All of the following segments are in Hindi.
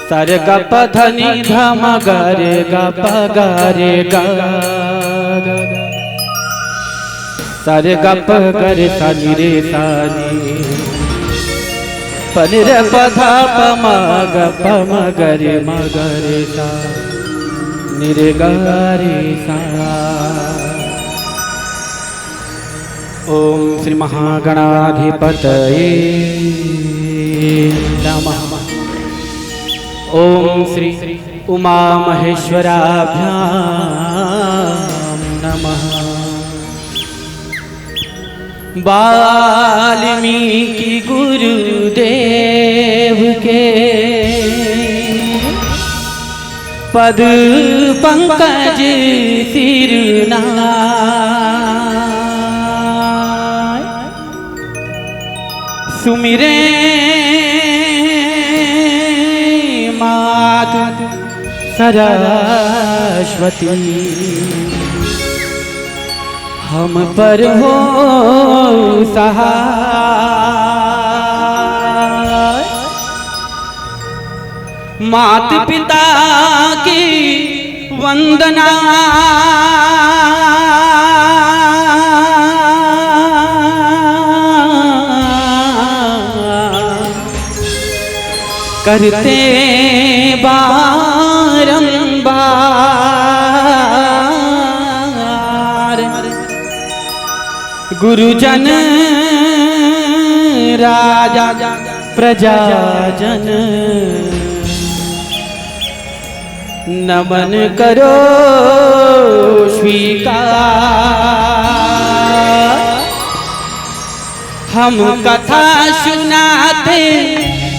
सर ग प ध नि ध म ग रे ग प ग रे ग सर ग प ग रे सा नि रे सा नि प नि रे प ध प म ग प म ग रे सा नि रे ग रे सा। ओम श्री महागणाधिपतये नमः। ओम श्री उमा महेश्वराभ्याम नमः। वाल्मीकि गुरुदेव के पद पंकज सिरनाय सुमिरे मातु सरस्वती हम पर हो सहाय। मात पिता की वंदना करते बारंबार, गुरुजन राजा प्रजाजन नमन करो स्वीकार। हम कथा सुनाते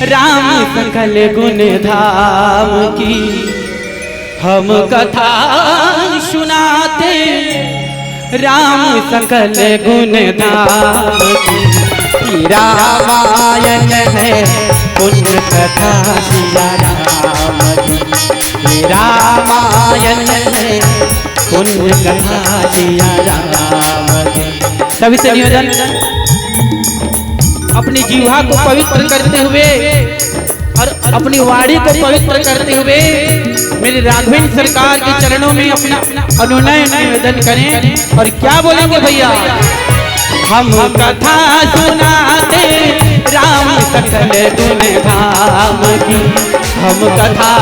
राम सकल गुण धाम की, हम कथा सुनाते राम सकल गुण धाम की। रामायण है पुण्य कथा सिया राम की, रामायण है पुण्य कथा सिया राम की। सभी से निवेदन, अपनी जीवा को पवित्र करते हुए और अपनी वाणी को पवित्र करते हुए मेरे राघवेंद्र सरकार के चरणों में अपना अनुनय निवेदन करें। और क्या बोलेंगे भैया? हम कथा सुनाते राम सकल गुण धाम की, हम कथा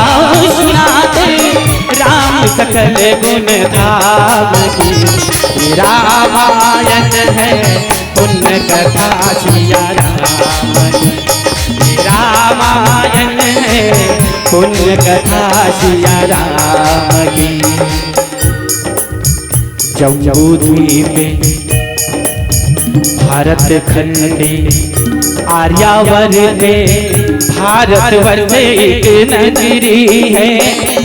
सुनाते राम सकल गुण धाम की। रामायण है पुण्य कथा सिया राम की, रामायण है पुण्य कथा सिया राम की। जम्बूद्वीप भारत खंडे आर्यावर्ते भारत वर्ष एक नगरी है,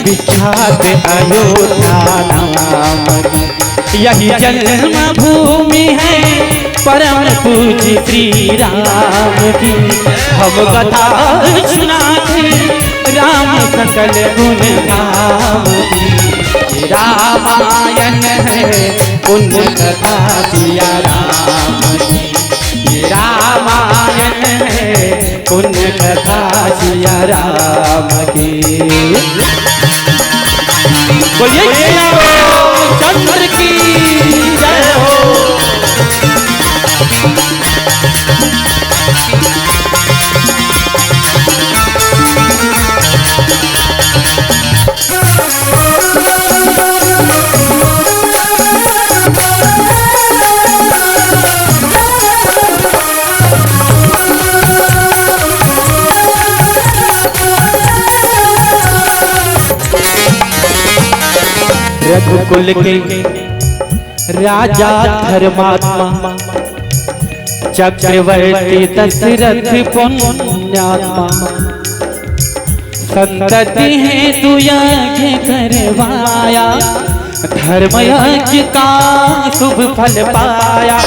विख्यात अयोध्या नाम की। यही जन्म भूमि है परम पूज्य श्री राम की। हम कथा सुनाते राम सकल गुण धाम की। रामायण है पुण्य कथा सिया राम की, रामायण है पुण्य कथा सिया राम की। बोलिए चंद्र की जय हो। रघुकुल के राजा धर्मात्मा चक्रवर्ती दशरथ पुण्यात्मा, संतति है तु यज्ञ करवाया, धर्म यज्ञ का शुभ फल पाया।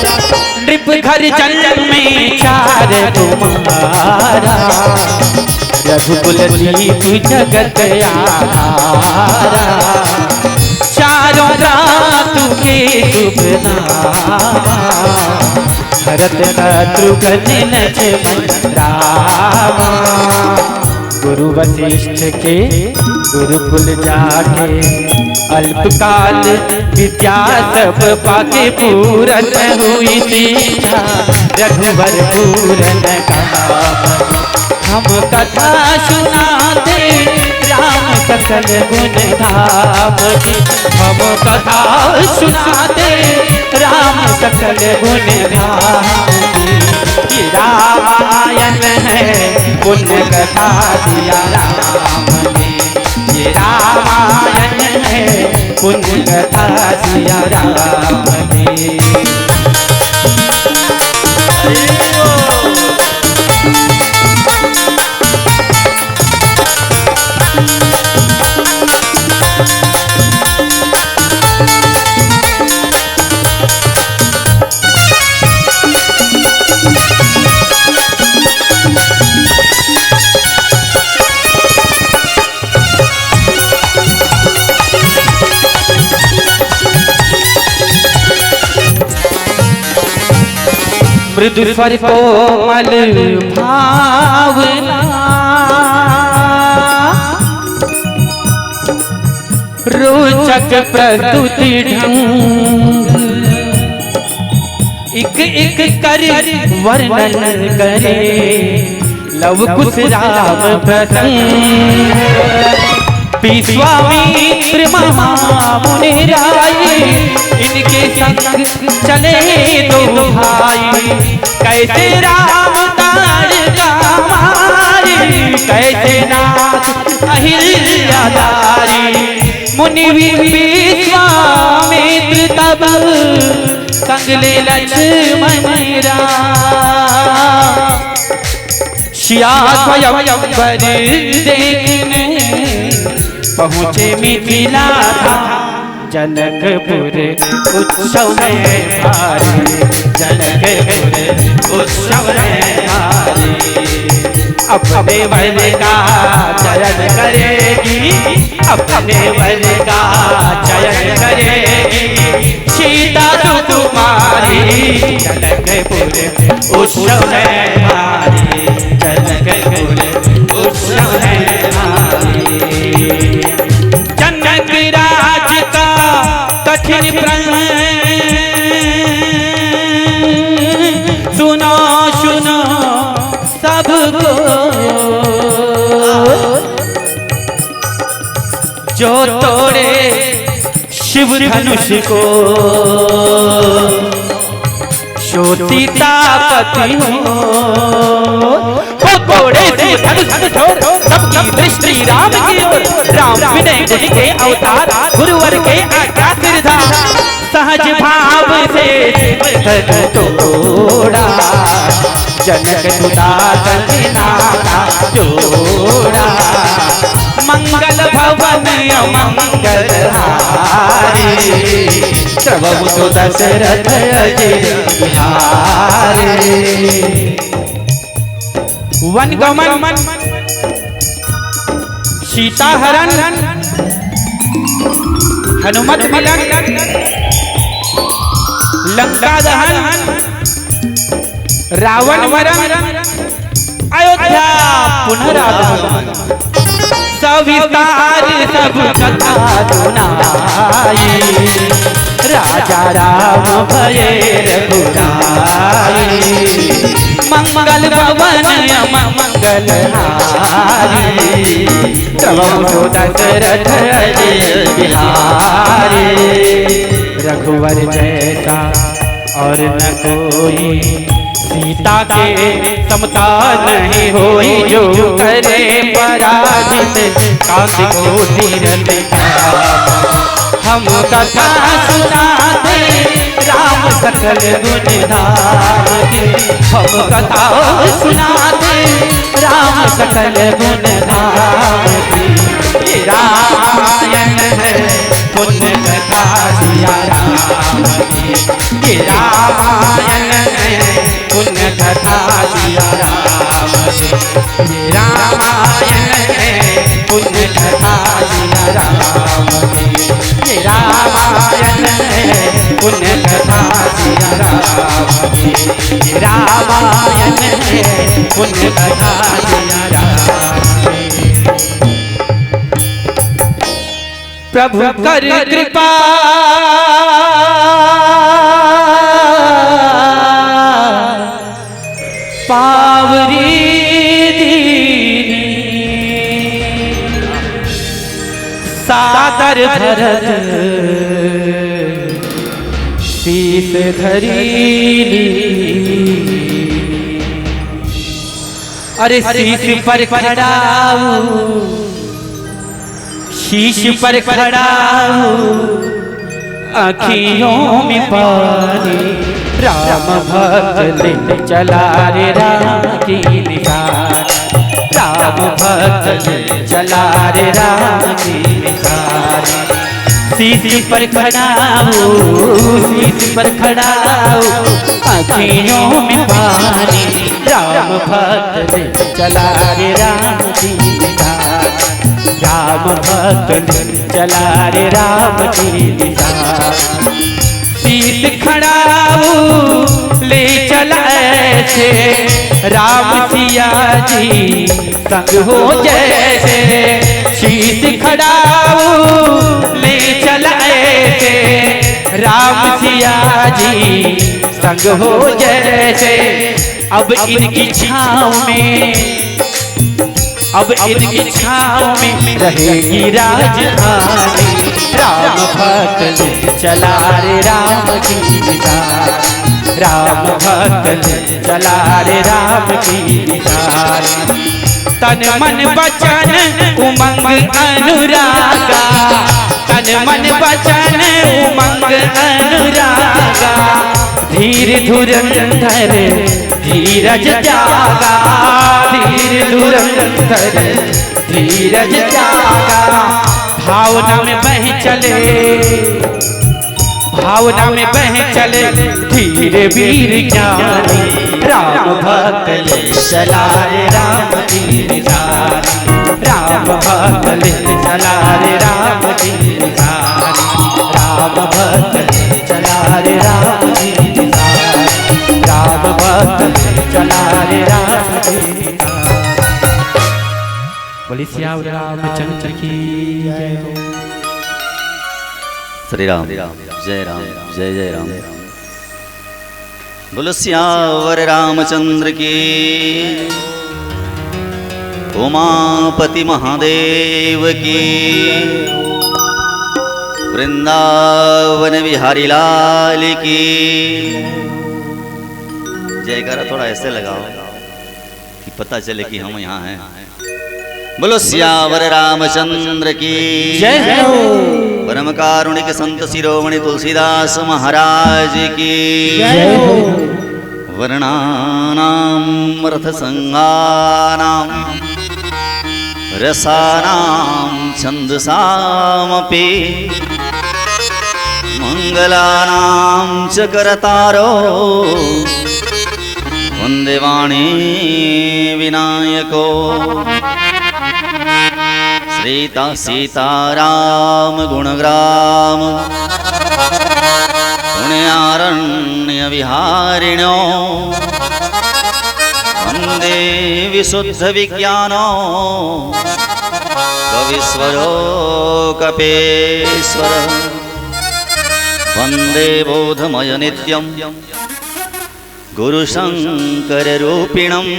नृप घर जन्म में चार तुम्हारा, रघुकुल दीप जगत आधारा। चारों रातु के शुभ नामा, भरत शत्रुघ्न लक्ष्मण रामा। गुरु वशिष्ठ के गुरुकुल जाके, अल्पकाल विद्या सब पाके पूरन हुई दीक्षा, रघुवर पूरन काम। हम कथा सुनाते राम सकल गुण धाम की, हम कथा सुनाते राम सकल गुण धाम की। रामायण है पुण्य कथा सिया राम की, ये रामायण है पुण्य कथा सिया राम की। मृदु स्वर कोमल भावना, रोचक प्रस्तुति ढंग एक एक कर वर्णन करे लव कुश राम प्रसंग विश्वामित्र महामुनि राय इनके संग चले दो भाई कैसे राम तारका मारे कैसे नाथ अहिल्याधारी मुनि विश्वामित्र तब संग ले लक्ष्मण राम सिया स्वयंवर देखने पहुँचे मिथिला जनकपुर उत्सव में भारी जनकपुर उत्सव में भारी अपने वर का चयन करेगी अपने वर का चयन करेगी सीता सुकुमारी जनकपुर उत्सव में भारी जनकपुर उत्सव में भारी जनक राज का कठिन प्रण सुनो सुनो सबको जो तोड़े शिव धनुष को सो सीतापति हो तोड़े शिव धनुष सबकी दृष्टि राम की ओर राम विनय गुण के अवतार गुरुवर के आज्ञा सिरधार सहज भाव से तोड़ा जनक सुता नाता जोड़ा मंगल भवन अमंगल हारी प्रभु तो दशरथ अजय बिहारी वन गमन सीता हरण हनुमत मिलन लंका दहन रावण वरण अयोध्या पुनरागमन सविस्तार सब कथा सुनाई राजा राम भये रघुराई मंगल भवन मंगल हारी प्रभु दशरथ अजय बिहारी रघुवर जैसा और न कोई सीता के समता नहीं होई जो करे पराजित काशी को तीरथ हम कथा सुनाते राम सकल गुण धारे हम कथा सुनाते राम सकल गुण धारे रामायण है पुण्य कथा सिया राम की रामायण है पुण्य कथा सिया राम की रामायण है पुण्य कथा सिया राम की रामायण है पुण्य कथा सिया राम की रामायण है पुण्य कथा सिया राम प्रभु कर कृपा पावरी दीनी सादर भरत शीस धरीली अरे शीश पर खड़ाऊ शीश पर खड़ाऊ आँखियों में पानी राम भक्त ले चला रे राम की निगाह राम भक्त ले चला रे राम की निगाह शीश पर खड़ाऊ शीश पर खड़ाऊ आँखियों में पानी राम भक्त ले चला रे राम की निगाह राम भक्त चला रे राम की निगाह शीश खड़ाऊ ले चला ऐसे, राम सिया जी संग हो जैसे। शीश खड़ाऊ ले चला ऐसे, राम सिया जी संग हो जैसे। अब इनकी छाँव में, अब इनकी छाँव में रहेगी राजधानी। राम भक्त चला रे राम की निशान, राम भक्त चला रे राम की निशान। तन मन वचन उमंग अनुरागा, तन मन वचन उमंग अनुरागा। धीर धुरंधर धीरज जागा, धीर धुरंधर धीरज जागा। भावना में बह चले, भावना में बह चले धीरे वीर ज्ञानी। राम भक्त चला रे राम की निशानी, राम भक्त चला रे राम की निशानी। राम भक्त चला रे राम की निशानी, राम भक्त चला रे राम की निशानी। बोली सियावर रामचंद्र की जय हो। श्री राम जय राम जय जय राम। बोलो सियावर रामचंद्र की। उमापति महादेव की। वृंदावन बिहारी लाल की जयकारा थोड़ा ऐसे लगाओ कि पता चले कि हम यहाँ हैं। बोलो सियावर रामचंद्र की जय हो। परम कारुणिक संत शिरोमणि तुलसीदास महाराज की जय हो। वर्णानाम रथसंगानाम रसानाम छंदसामपि मंगलानां च करतारो वंदे वाणी विनायको। श्रीता सीताराम गुणग्राम पुण्यारण्य विहारिणो। वंदे विशुद्ध विज्ञानो कविस्वरो कपेश्वर। वंदे बोधमय नित्यं गुरुशंकर रूपिणम्।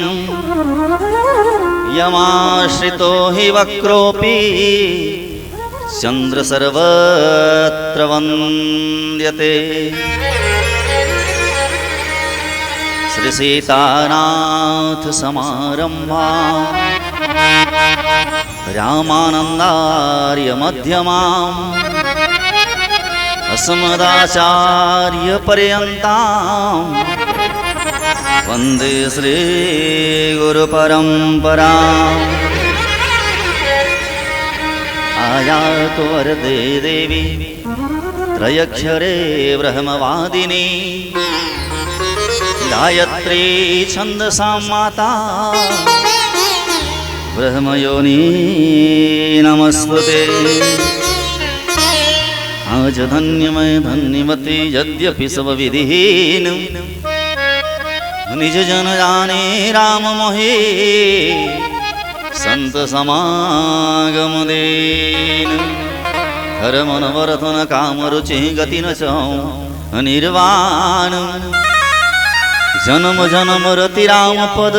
यमाश्रितो हि वक्रोऽपि चंद्र सर्वत्र वन्द्यते। श्री सीतानाथ समारंभा रामानंदार्य मध्यमाम् अस्मदाचार्य पर्यन्ताम् वंदे श्री गुरु परंपरा। आयातु वरदे देवी त्रयक्षरे ब्रह्मवादिनी। गायत्री छंदसा माता ब्रह्मयोनी नमस्तुते। आज धन्यमय धन्यमती यद्यपि सब विधिहीन। निज जन जाने राम मोहे संत समागम दीन। हर मन वरतन काम रुचि गति न चौ निर्वाण। जन्म जन्म रति राम पद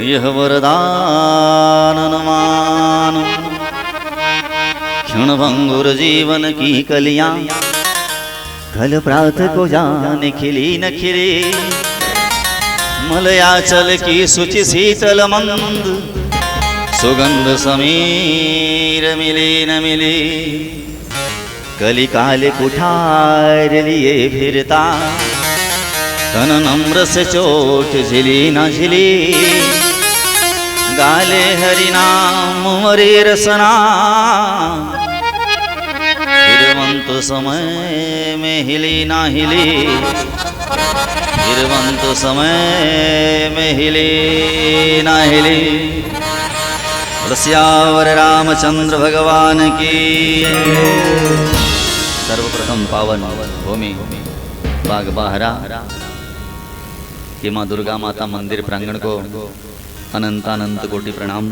यह वरदान मान। क्षण भंगुर जीवन की कलियां कल प्रात को जाने खिली न खिले। मलयाचल की शुचि शीतल मंद सुगंध समीर मिली न मिली। कली काले कुठार लिए फिरता तन नम्र से चोट झिली न झिली। गाले हरि नाम मरे रसना हिरवंत समय में हिली ना हिली। हिरवंत समय में हिली ना हिली। सियावर रामचंद्र भगवान की। सर्वप्रथम पावन भूमि बाग बाहरा कि माँ दुर्गा माता मंदिर प्रांगण को अनंत अनंत कोटि प्रणाम।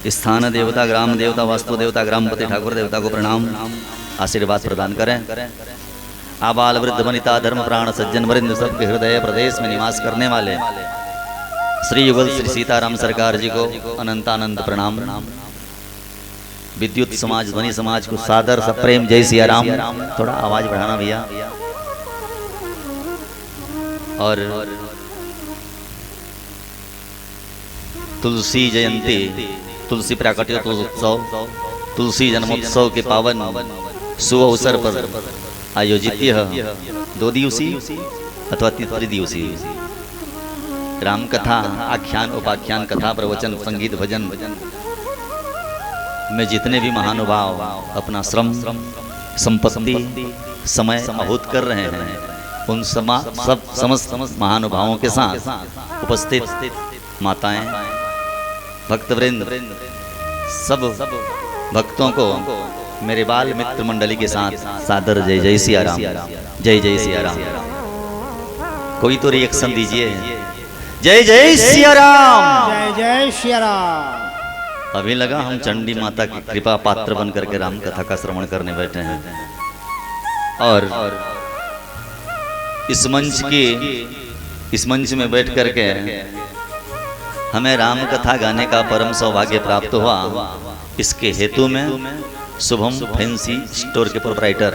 स्थान देवता, ग्राम देवता, वास्तु देवता, ग्रामपति ठाकुर देवता को प्रणाम, आशीर्वाद प्रदान करें। आबाल वृद्ध वनिता धर्म प्राण सज्जन वरिंद सबके हृदय प्रदेश में निवास करने वाले श्री युगल श्री सीताराम सरकार जी को अनंत अनंत प्रणाम। विद्युत समाज, ध्वनि समाज को सादर सप्रेम जय सिया राम। थोड़ा आवाज बढ़ाना भैया। और तुलसी जयंती, तुलसी प्राकट्योत्सव, तुलसी जन्मोत्सव के पावन शुभ अवसर पर आयोजित यह 2 दिवसीय अथवा 3 दिवसीय राम कथा, आख्यान, उपाख्यान, कथा, प्रवचन, संगीत, भजन में जितने भी महानुभाव अपना श्रम, संपत्ति, समय आहूत कर रहे हैं, उन समस्त महानुभावों के साथ उपस्थित माताएं, भक्तवृंद, सब भक्तों को मेरे बाल मित्र मंडली के साथ सादर जय जय सिया राम, जय जय सिया राम। कोई तो रिएक्शन दीजिए। जय जय सिया राम, जय जय सिया राम। अभी लगा हम चंडी माता की कृपा पात्र बन करके राम कथा का श्रवण करने बैठे हैं। और इस मंच में बैठ करके हमें राम कथा गाने का परम सौभाग्य प्राप्त हुआ। इसके हेतु में शुभम फैंसी स्टोर के प्रोप्राइटर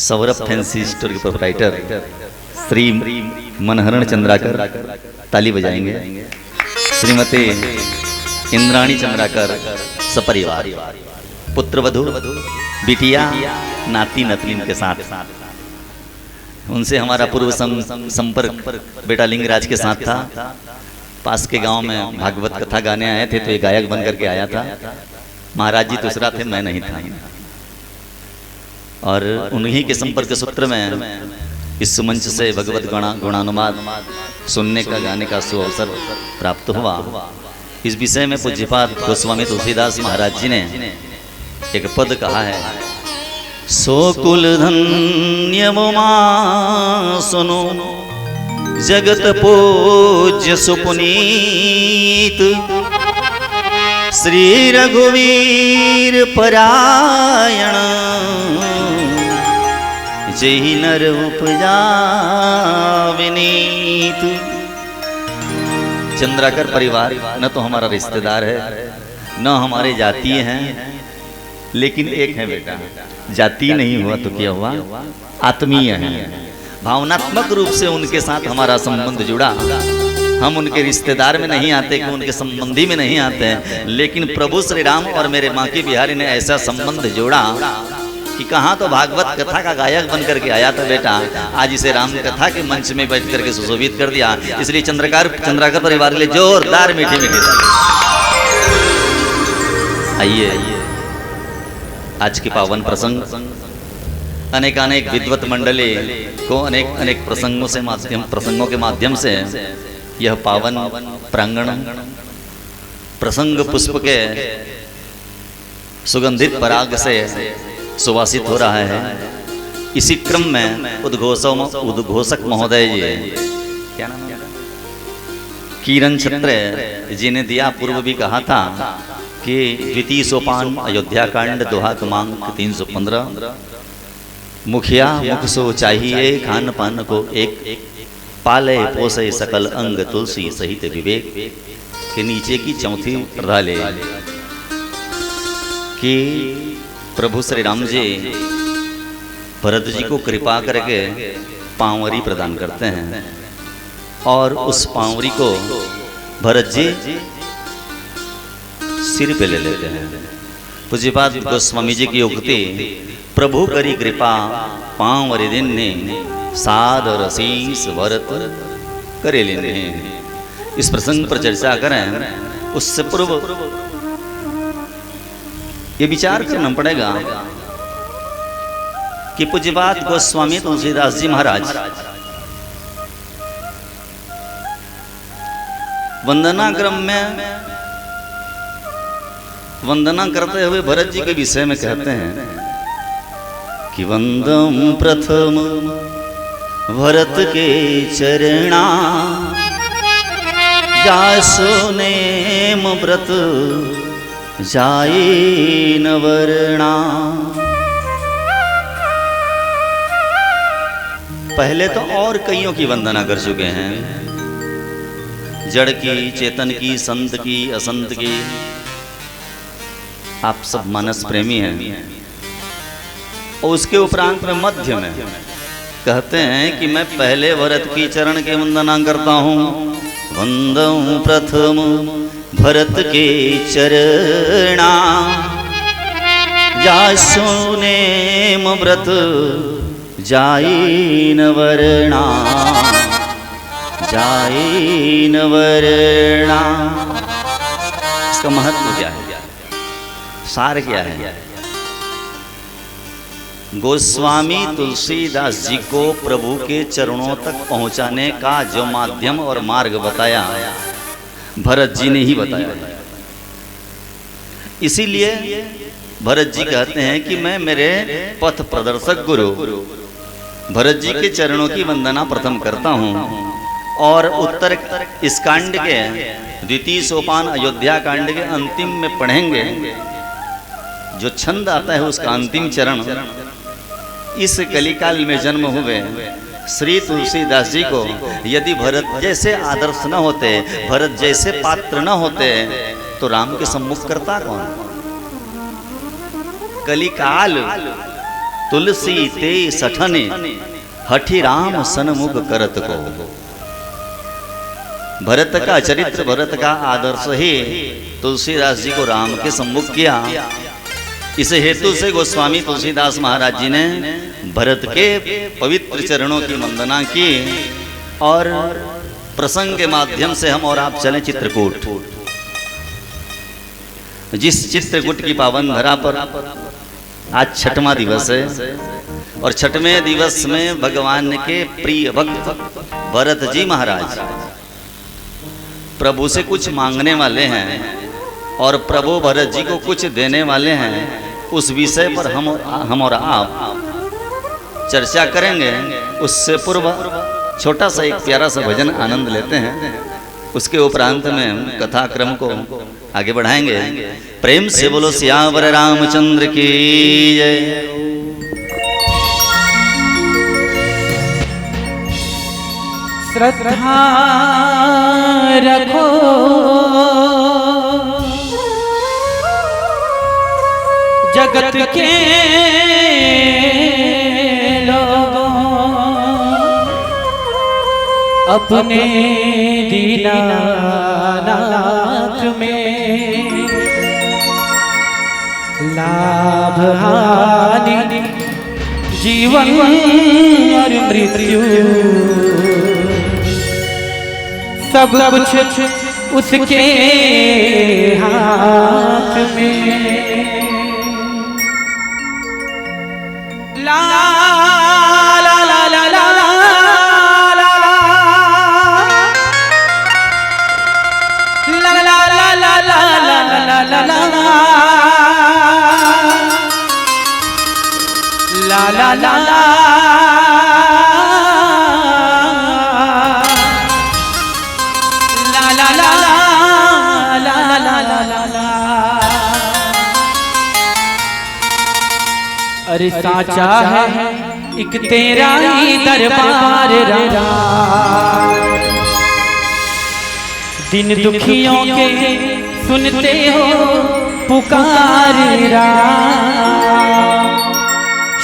सौरभ फैंसी स्टोर के प्रोप्राइटर श्री मनहरण चंद्राकर ताली बजाएंगे। श्रीमती इंद्राणी चंद्राकर सपरिवार पुत्र वधू, बिटिया, नाती नतनीन के साथ, उनसे हमारा पूर्व संपर्क बेटा लिंगराज के साथ था। पास के गांव में भागवत कथा गाने आए थे तो ये गायक बन करके आया था। महाराज जी दूसरा थे, मैं नहीं था। और उन्हीं के संपर्क सूत्र में इस मंच से भगवत गुणानुवाद सुनने का, गाने का सुअवसर प्राप्त हुआ। इस विषय में पूज्यपाद गोस्वामी तुलसीदास महाराज जी ने एक पद कहा है। सो कुल धन्य मुमा सुनो जगत पूज्य सुपुनीत, श्री रघुवीर परायण, जय नर उपजा विनीत। चंद्राकर परिवार न तो हमारा रिश्तेदार है, न हमारे जातीय हैं, लेकिन एक है बेटा। जातीय नहीं हुआ तो क्या हुआ, आत्मीय है। भावनात्मक रूप से उनके साथ हमारा संबंध जुड़ा। हम उनके रिश्तेदार में नहीं आते कि उनके संबंधी में नहीं आते हैं, लेकिन प्रभु श्री राम और मेरे माँ की बिहारी ने ऐसा संबंध जोड़ा कि कहाँ तो भागवत कथा का गायक बन करके आया था बेटा, आज इसे राम कथा के मंच में बैठ करके सुशोभित कर दिया। इसलिए चंद्राकर परिवार के लिए जोरदार मीठी मीठी आइए। आज के पावन प्रसंग अनेक विद्वत मंडली को अनेक प्रसंगों के माध्यम से यह पावन प्रांगण प्रसंग पुष्प के सुगंधित पराग से सुवासित हो रहा है। इसी क्रम में उद्घोषक महोदय जी, क्या नाम है, किरण छत्र जी ने दिया। पूर्व भी कहा था कि द्वितीय सोपान अयोध्या कांड दोहा क्रमांक 315, मुखिया मुख सो चाहिए, खान पान को एक, पाले पोसे सकल अंग, तुलसी सहित विवेक के नीचे की चौथी प्रधाले कि प्रभु श्री राम जी भरत जी को कृपा करके पांवरी प्रदान करते हैं और उस पांवरी को भरत जी सिर पे ले लेते हैं। पूज्यपाद गोस्वामी जी की उक्ति, प्रभु करी कृपा पांवरी दिन ने, सादर शीस भरत करे लेने। इस प्रसंग पर चर्चा करें उससे पूर्व ये विचार करना पड़ेगा कि पूज्यपाद गोस्वामी तुलसीदास जी महाराज वंदना क्रम में वंदना करते हुए भरत जी के विषय में कहते हैं कि वंदम प्रथम भरत के चरणा, जासो नेम व्रत जाए न वर्णा। पहले तो और कईयों की वंदना कर चुके हैं, जड़ की, चेतन की, संत की, असंत की। आप सब मानस प्रेमी हैं। और उसके उपरांत में मध्य में कहते हैं कि मैं पहले भरत की चरण की वंदना करता हूँ। वंदम प्रथम भरत के चरणा, जासो नेम व्रत जाए न वर्णा, जाए न वर्णा। इसका महत्व क्या है, सार क्या है? गोस्वामी तुलसीदास जी को प्रभु के चरणों तक पहुंचाने का जो माध्यम और मार्ग बताया, भरत जी ने ही बताया। इसीलिए भरत जी कहते हैं कि मैं मेरे पथ प्रदर्शक गुरु भरत जी के चरणों की वंदना प्रथम करता हूँ। और उत्तर इस कांड के द्वितीय सोपान अयोध्या कांड के अंतिम में पढ़ेंगे, जो छंद आता है उसका अंतिम चरण। इस कलिकाल में जन्म हुए श्री तुलसीदास जी को यदि भरत जैसे आदर्श न होते, भरत जैसे पात्र न होते, तो राम के सम्मुख करता कौन? कलिकाल तुलसी ते सठने, हठि राम सन्मुख करत को। भरत का चरित्र, भरत का आदर्श ही तुलसीदास जी को राम के सम्मुख किया। इस हेतु से गोस्वामी तुलसीदास महाराज जी ने भरत के पवित्र चरणों की वंदना की। और प्रसंग के माध्यम से हम और आप चलें चित्रकूट। जिस चित्रकूट की पावन धरा पर आज छठवां दिवस है, और छठवें दिवस में भगवान के प्रिय भक्त भरत जी महाराज प्रभु से कुछ मांगने वाले हैं, और प्रभु भरत जी को कुछ देने वाले हैं। उस विषय पर हम और आप चर्चा करेंगे। उससे पूर्व छोटा सा एक प्यारा सा भजन आनंद लेते हैं, उसके उपरांत में कथा क्रम को आगे बढ़ाएंगे। प्रेम से बोलो सियावर रामचंद्र की जय। श्रद्धा रखो जगत के लोगों, अपने दीनानाथ में लाभ हानि, जीवन और मृत्यु, सब कुछ उसके हाथ में। ला ला ला ला ला ला ला ला ला ला ला ला ला ला ला। अरे साचा है एक तेरा ही दरबार राम, दिन दुखियों के सुनते हो पुकार राम।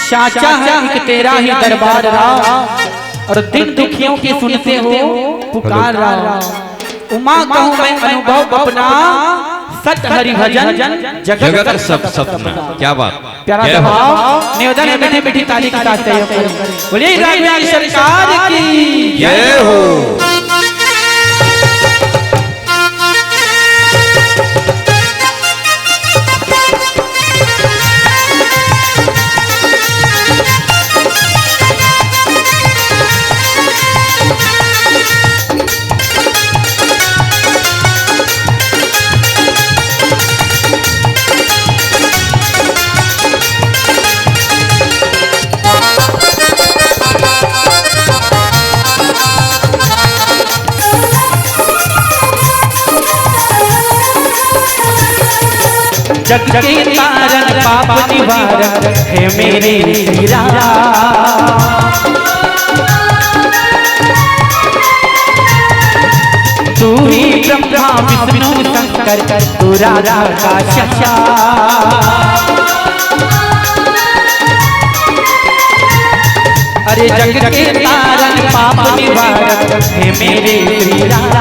साचा है एक तेरा ही दरबार राम, और दिन दुखियों के सुनते हो पुकार राम। उमा कहूँ मैं अनुभव अपना, सत हरि भजन जगत सब सपना। क्या बात, प्यारा दबाव निवेदन है, मीठी मीठी ताली के साथ बोलिए राघवेंद्र सरकार की जय हो। जग के तारन पाप निवारक है मेरे श्री राम। तू ही ब्रह्मा विष्णु शंकर तू राधा का शशा। अरे जग के तारन पाप निवारक है मेरे श्री राम।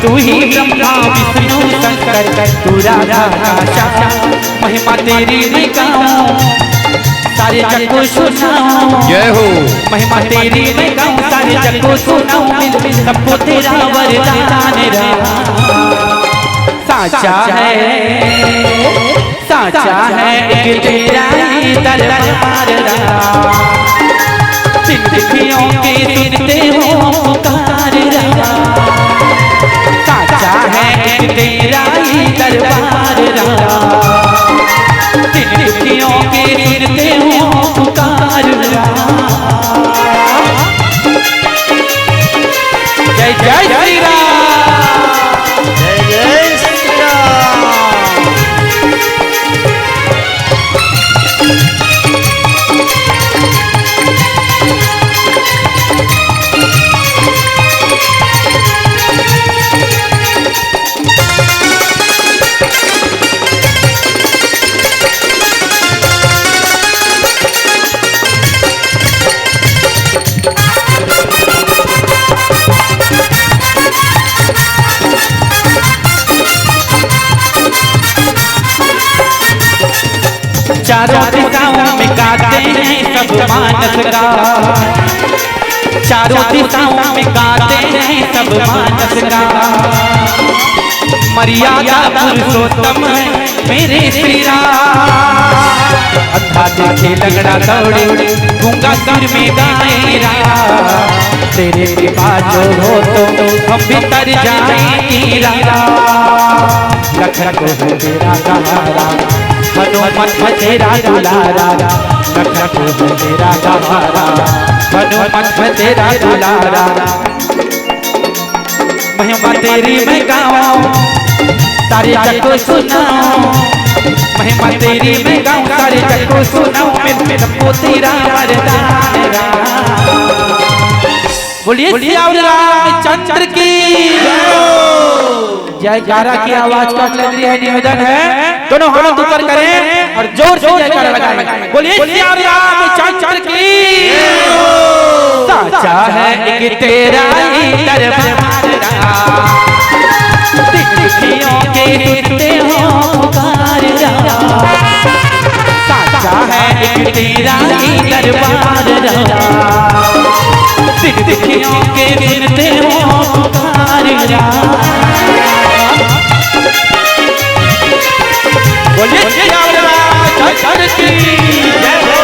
तू ही ब्रह्मा विष्णु शंकर तू राधा का शशा। महिमा तेरी मैं गाऊं सारे जग को सुनाऊं। जय हो। महिमा तेरी मैं गाऊं सारे जग को सुनाऊं। सबको तेरा वरदान रहा। साचा है एक तेरा ही दरबार रहा। सिद्धियों के सुनते हो पुकार रहा। साचा है एक तेरा ही दरबार रहा। सिद्धियों के सुनते हो पुकार रहा। जय जय श्री राम। जय जय श्री राम। चारों दिशाओं में गाते हैं सब मानस का। चारों दिशाओं में गाते हैं सब मानस का। मर्यादा पुरुषोत्तम है मेरे श्री राम। अंधा देखे लगड़ा दौड़े गूंगा सुर में गाए राम। तेरे कृपा जो हो तो हम भी तर जाएंगे राम। लख लख हो तेरा सहारा हनुमत तेरा दुलारा। लख लख हो तेरा सहारा हनुमत तेरा दुलारा। महिमा तेरी मैं गाऊं सारे जग को सुनाऊं। महिमा तेरी मैं गाऊं सारे जग को सुनाऊं। मैं सबको तेरा वरदान रहा। बोलिए श्री रामचंद्र की जयकारा की आवाज कम लग रही है। निवेदन है दोनों हाथ ऊपर करें और जोर से जयकारा लगाएं। बोलिए श्री रामचंद्र की। साचा है एक तेरा ही दरबार रहा। सिद्धियों के सुनते हो पुकार रहा। साचा है एक तेरा ही दरबार रहा। सिद्धियों के सुनते हो पुकार रहा। बोलिए श्री रामचंद्र की जय हो।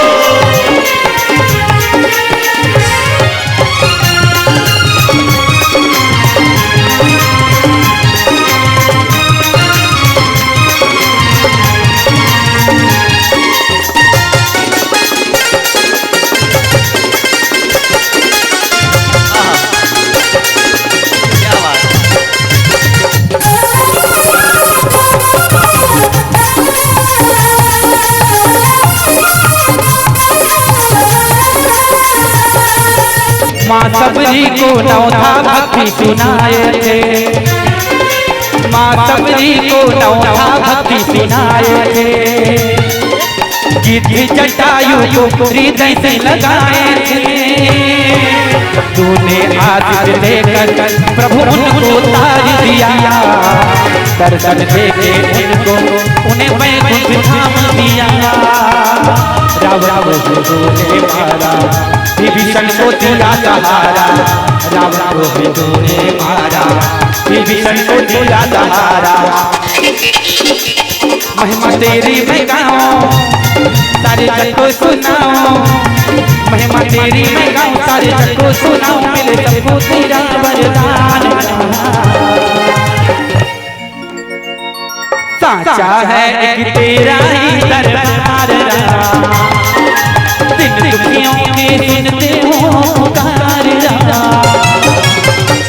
माँ सबरी को नौधा भक्ति सुनाए थे। माँ सबरी को नौधा भक्ति सुनाए थे। गिद्धि जटायु को हृदय से लगाए थे। तूने आदित्य देकर प्रभु उनको तार दिया। दर्शन देके उनको उन्हें वैकुंठ धाम दिया। रावण को तूने मारा विभीषण को दिया सहारा। रावण को तूने मारा विभीषण को दिया सहारा। महिमा तेरी मैं गाऊं सारे जग को सुनाऊं। महिमा तेरी मैं गाऊं सारे जग को सुनाऊं। मिले सबको तेरा वरदान। साचा है एक तेरा ही दरबार रहा। दुखियों के सुनते हो पुकार रहा।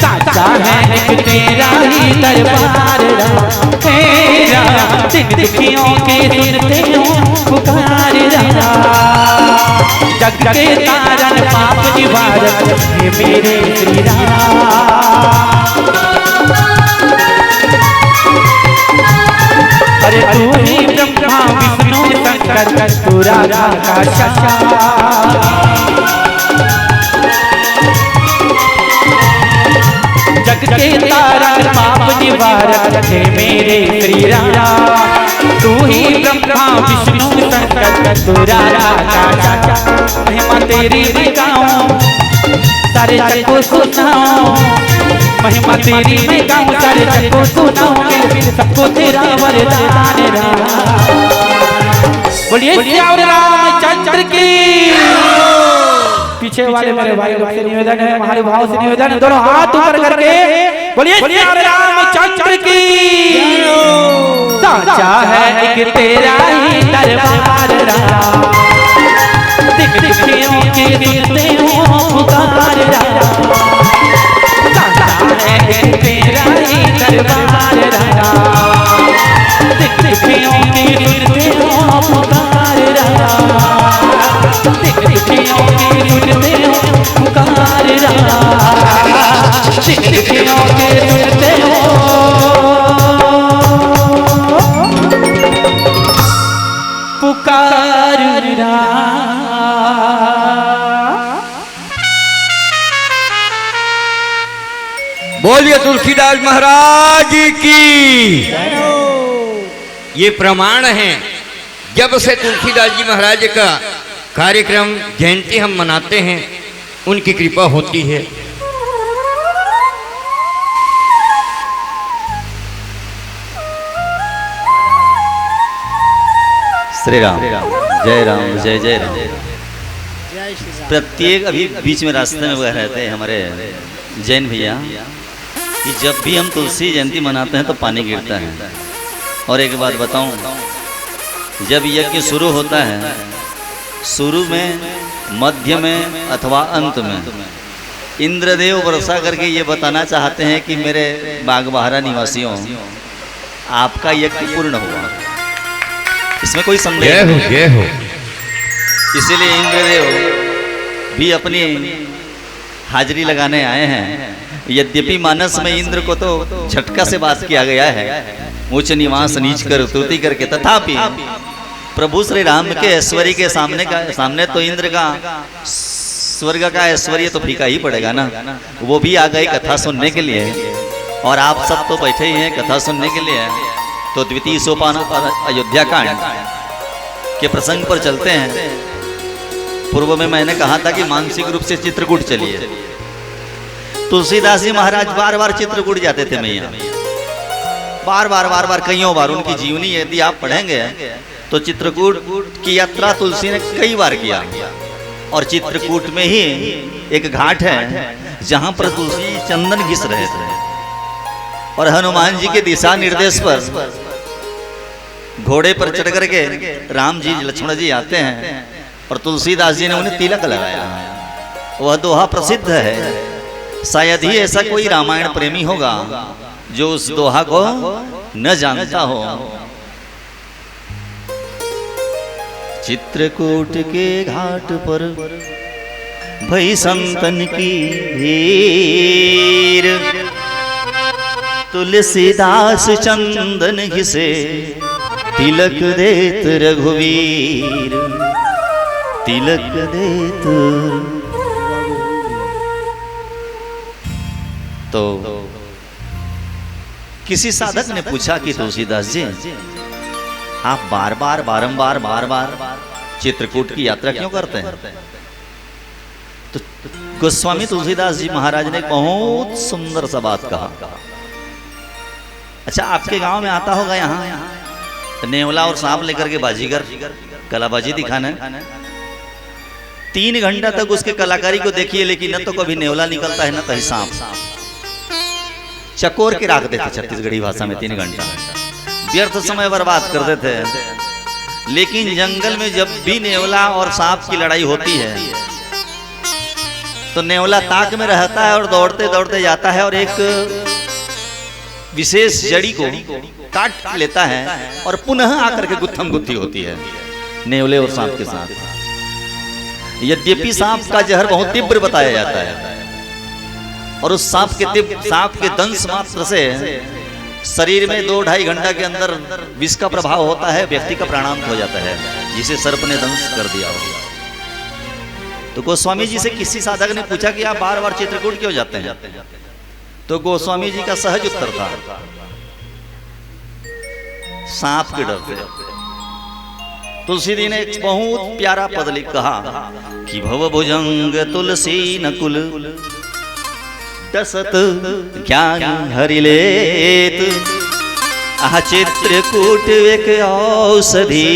साचा है एक तेरा ही दरबार रहा। तेरा दिन दुखियों के सुनते हो पुकार राजा। जग के तारन पाप निवारक हे मेरे श्री राम। अरे तू ही ब्रह्मा विष्णु शंकर तू राधा का शासन। जग के तारक पाप निवारक हे मेरे श्री राम। तू ही ब्रह्मा विष्णु शंकर तू राधा का शासन। महिमा तेरी मैं गाऊं सारे जग को सुनाऊं। महिमा तेरी मैं गाऊं सारे जग को सुनाऊं। सबको तेरा वरदान राम। बोलिए श्याम रामचंद्र की। पीछे वाले मेरे भाई लोग से निवेदन है, हमारे भाव से निवेदन है, दोनों हाथ ऊपर करके बोलिए श्याम रामचंद्र की। साचा है एक तेरा ही दरबार राम। दुखियों के सुनते हो पुकार राम। साचा है एक तेरा ही दरबार राम। दुखियों के सुनते हो पुकार राम। दुखियों के सुनते हो पुकार राम। दुखियों के सुनते हो पुकार राम। बोलिए तुलसीदास महाराज की। ये प्रमाण है, जब से तुलसीदास जी महाराज का कार्यक्रम जयंती हम मनाते हैं उनकी कृपा होती है। श्री राम जय राम जय जय राम। जय श्री राम। प्रत्येक अभी बीच में रास्ते में वह रहते हैं हमारे जैन भैया कि जब भी हम तुलसी जयंती मनाते हैं तो पानी गिरता है। और एक बात बताऊं, जब यज्ञ शुरू होता है, शुरू में, मध्य में अथवा अंत में इंद्रदेव वर्षा करके ये बताना चाहते हैं कि मेरे बागबाहरा निवासियों, आपका यज्ञ पूर्ण हुआ। इसमें कोई संदेह नहीं। जय हो। इसीलिए इंद्रदेव भी अपनी हाजिरी लगाने आए हैं। यद्यपि मानस में इंद्र को तो झटका से बात किया गया है, उच्च निवास नीच कर स्तुति करके, तथापि प्रभु श्री राम के ऐश्वर्य के सामने तो इंद्र का स्वर्ग का ऐश्वर्य तो फीका ही पड़ेगा ना। वो भी आ गए कथा सुनने के लिए, और आप सब तो बैठे ही हैं कथा सुनने के लिए। तो द्वितीय सोपान अयोध्या कांड के प्रसंग पर चलते हैं। पूर्व में मैंने कहा था कि मानसिक रूप से चित्रकूट चलिए। तुलसीदास जी महाराज बार बार चित्रकूट जाते थे मैया, बार बार कईयों बार। उनकी जीवनी यदि आप पढ़ेंगे तो चित्रकूट की यात्रा तुलसी ने कई बार किया। और चित्रकूट में ही एक घाट है जहां पर तुलसी चंदन घिस रहे थे, और हनुमान जी के दिशा निर्देश पर घोड़े पर चढ़ करके राम जी लक्ष्मण जी आते हैं और तुलसीदास जी ने उन्हें तिलक लगाया। वह दोहा प्रसिद्ध है, शायद ही ऐसा कोई रामायण प्रेमी होगा जो उस दोहा को न जानता हो। चित्रकूट के घाट पर भई संतन की हीर, तुलसीदास चंदन घिसे तिलक देत रघुवीर, तिलक देत। तो किसी साधक ने पूछा कि तुलसीदास जी, आप बार बार चित्रकूट की यात्रा क्यों करते हैं? तो गोस्वामी तुलसीदास जी महाराज ने बहुत सुंदर सा बात कहा। अच्छा, आपके गांव में आता होगा यहाँ नेवला और सांप लेकर के बाजीगर कलाबाजी दिखाने, 3 घंटा तक उसके कलाकारी को देखिए, लेकिन न तो कभी नेवला निकलता है न कहीं सांप। चकोर के रख देते छत्तीसगढ़ी भाषा में, 3 घंटा व्यर्थ समय बर्बाद करते थे। लेकिन जंगल में जब भी नेवला और सांप की लड़ाई होती है तो नेवला ताक में रहता है और दौड़ते दौड़ते जाता है और एक विशेष जड़ी को काट लेता है और पुनः आकर के गुत्थम गुत्थी होती है नेवले और सांप के साथ। यद्यपि सांप का जहर बहुत तीव्र बताया जाता है और उस सांप के दंश मात्र से शरीर में 2-2.5 घंटा के अंदर विष का प्रभाव होता है, व्यक्ति का प्राणांत हो जाता है, जिसे सर्प ने दंश कर दिया होगा। तो गोस्वामी जी से किसी साधक ने पूछा कि आप बार बार चित्रकूट क्यों जाते हैं? तो गोस्वामी जी का सहज उत्तर था, सांप के डर से। तुलसी जी ने एक बहुत प्यारा पद लिख कहा कि भव भुजंग तुलसी नकुल दसत ज्ञान हरिलेत आह चित्रकूट एक औषधि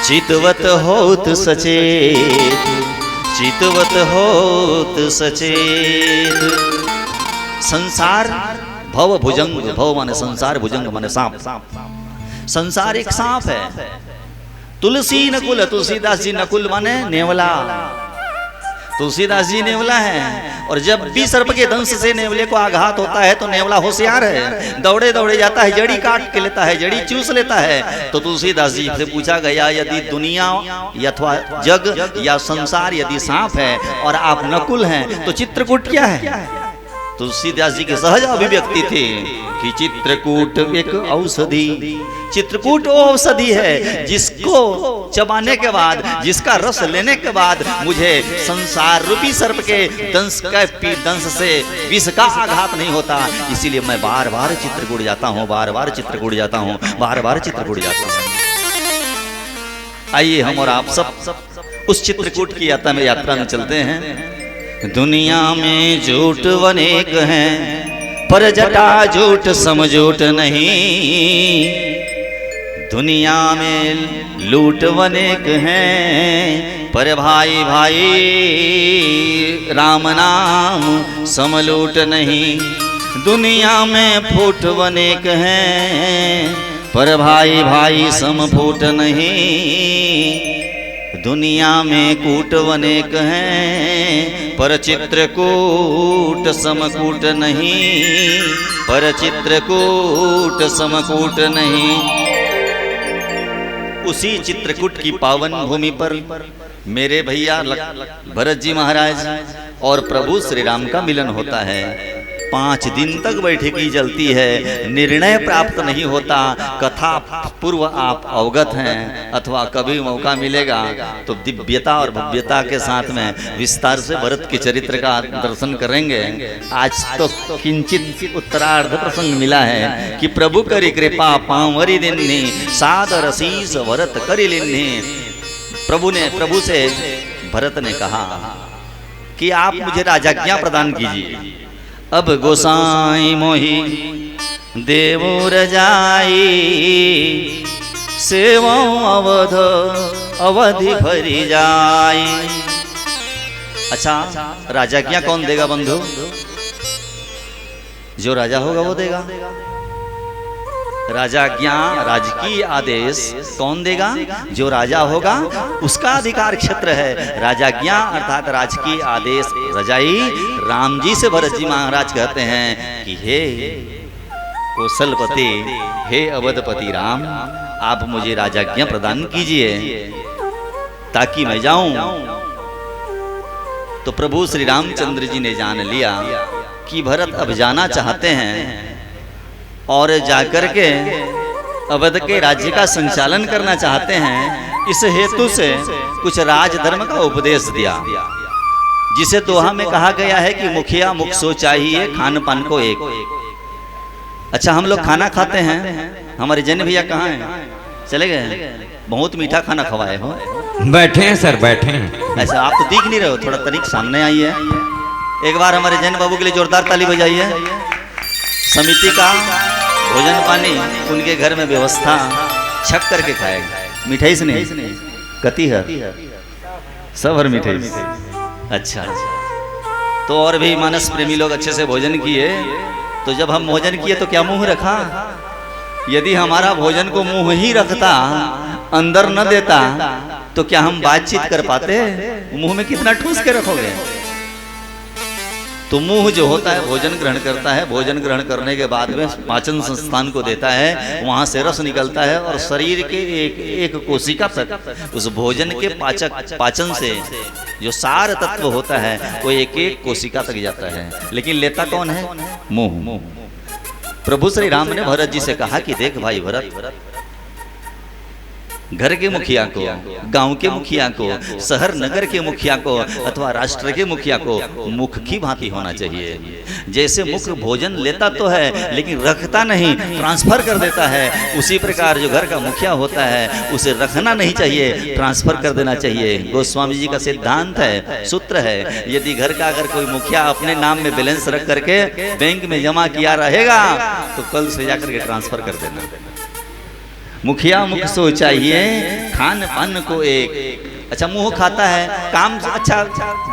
चितवत होत सचेत चितवत होत सचेत। संसार भव भुजंग, भव माने संसार, भुजंग माने सांप। संसार एक सांप है। तुलसी नकुल, तुलसीदास जी नकुल माने नेवला, तुलसीदास जी नेवला है। और जब भी सर्प के दंश से नेवले को आघात होता है तो नेवला होशियार है, दौड़े दौड़े जाता है, जड़ी काट के लेता है, जड़ी चूस लेता है। तो तुलसीदास जी से पूछा गया, यदि दुनिया अथवा जग या संसार यदि सांप है और आप नकुल हैं तो चित्रकूट क्या है? तुलसीदास जी की सहज अभिव्यक्ति थी कि चित्रकूट एक औषधि। चित्रकूट वो औषधि है जिसको चबाने के बाद, जिसका रस लेने के बाद मुझे संसार रूपी सर्प के दंश से विष का आघात नहीं होता। इसीलिए मैं बार बार चित्रकूट जाता हूँ, बार बार चित्रकूट जाता हूँ, बार बार चित्रकूट जाता हूँ। आइए हम और आप सब उस चित्रकूट की यात्रा में चलते हैं। दुनिया में झूठ अनेक हैं पर जटा झूठ समझूठ नहीं। दुनिया में लूट अनेक हैं पर भाई भाई राम नाम समलूट नहीं। दुनिया में फूट अनेक हैं पर भाई भाई सम फूट नहीं। दुनिया में कूट अनेक हैं पर चित्रकूट समकूट नहीं, पर चित्रकूट समकूट नहीं। उसी चित्रकूट की पावन भूमि पर मेरे भैया भरत जी महाराज और प्रभु श्री राम का मिलन होता है। 5 दिन तक बैठकी चलती है, निर्णय प्राप्त नहीं होता। कथा पूर्व आप अवगत हैं, अथवा कभी मौका मिलेगा तो दिव्यता और भव्यता के साथ में विस्तार से भरत के चरित्र का दर्शन करेंगे। आज तो किंचित उत्तरार्ध प्रसंग मिला है कि प्रभु करी कृपा पावरी दिन्नी सादर शीस भरत करी लिन्नी। प्रभु से भरत ने कहा कि आप मुझे राजाज्ञा प्रदान कीजिए। अब गोसाई मोही देवो रजाई सेवा अवध अवधि भरी जाई। अच्छा, राजाज्ञा कौन देगा बंधु? जो राजा होगा वो देगा। राजाज्ञा, राजकीय आदेश कौन देगा? जो राजा होगा उसका अधिकार क्षेत्र है। राजाज्ञा अर्थात राजकीय आदेश रजाई राम जी से भरत जी महाराज कहते हैं कि हे कौशलपति, हे अवधपति राम, आप मुझे राजाज्ञा प्रदान कीजिए ताकि मैं जाऊं। तो प्रभु श्री रामचंद्र जी ने जान लिया कि भरत अब जाना चाहते हैं और जाकर के अवध के राज्य का संचालन करना चाहते हैं। इस हेतु से कुछ राजधर्म का उपदेश दिया, जिसे दोहा में कहा गया है कि मुखिया मुख सो चाहिए, खान पान को एक। अच्छा, हम लोग खाना खाते हैं, हमारे जन भैया कहाँ हैं? चले गए? बहुत मीठा खाना खवाए हो। बैठे हैं सर, बैठे हैं। ऐसा आप तो दिख नहीं रहे हो, थोड़ा तरीक सामने आइए। एक बार हमारे जैन बाबू के लिए जोरदार ताली बजाइए। समिति का भोजन पानी उनके घर में व्यवस्था छक करके खाएगा। मिठाई से नहीं, कती है सब हर मिठाई से। अच्छा, तो और भी मानस प्रेमी लोग अच्छे से भोजन किए। तो जब हम भोजन किए तो क्या मुंह रखा? यदि हमारा भोजन को मुंह ही रखता, अंदर न देता, तो क्या हम बातचीत कर पाते? मुंह में कितना ठूस के रखोगे? तो मुंह जो होता है भोजन ग्रहण करता है, भोजन ग्रहण करने के बाद में पाचन संस्थान को देता है, वहां से रस निकलता है और शरीर के एक कोशिका तक उस भोजन के पाचन से जो सार तत्व होता है वो एक एक कोशिका तक जाता है। लेकिन लेता कौन है? मुंह। प्रभु श्री राम ने भरत जी से कहा कि देख भाई भरत, घर के मुखिया को, गांव के मुखिया को, शहर नगर के मुखिया को अथवा राष्ट्र के मुखिया को मुख की भांति होना चाहिए। जैसे मुख भोजन लेता तो है लेकिन रखता नहीं, ट्रांसफर कर देता है, उसी प्रकार जो घर का मुखिया होता है उसे रखना नहीं चाहिए, ट्रांसफर कर देना चाहिए। गोस्वामी जी का सिद्धांत है, सूत्र है, यदि घर का अगर कोई मुखिया अपने नाम में बैलेंस रख करके बैंक में जमा किया रहेगा तो कल से जाकर के ट्रांसफर कर देना। मुखिया मुख सो चाहिए, खान पान को एक। अच्छा, मुंह खाता है, काम अच्छा,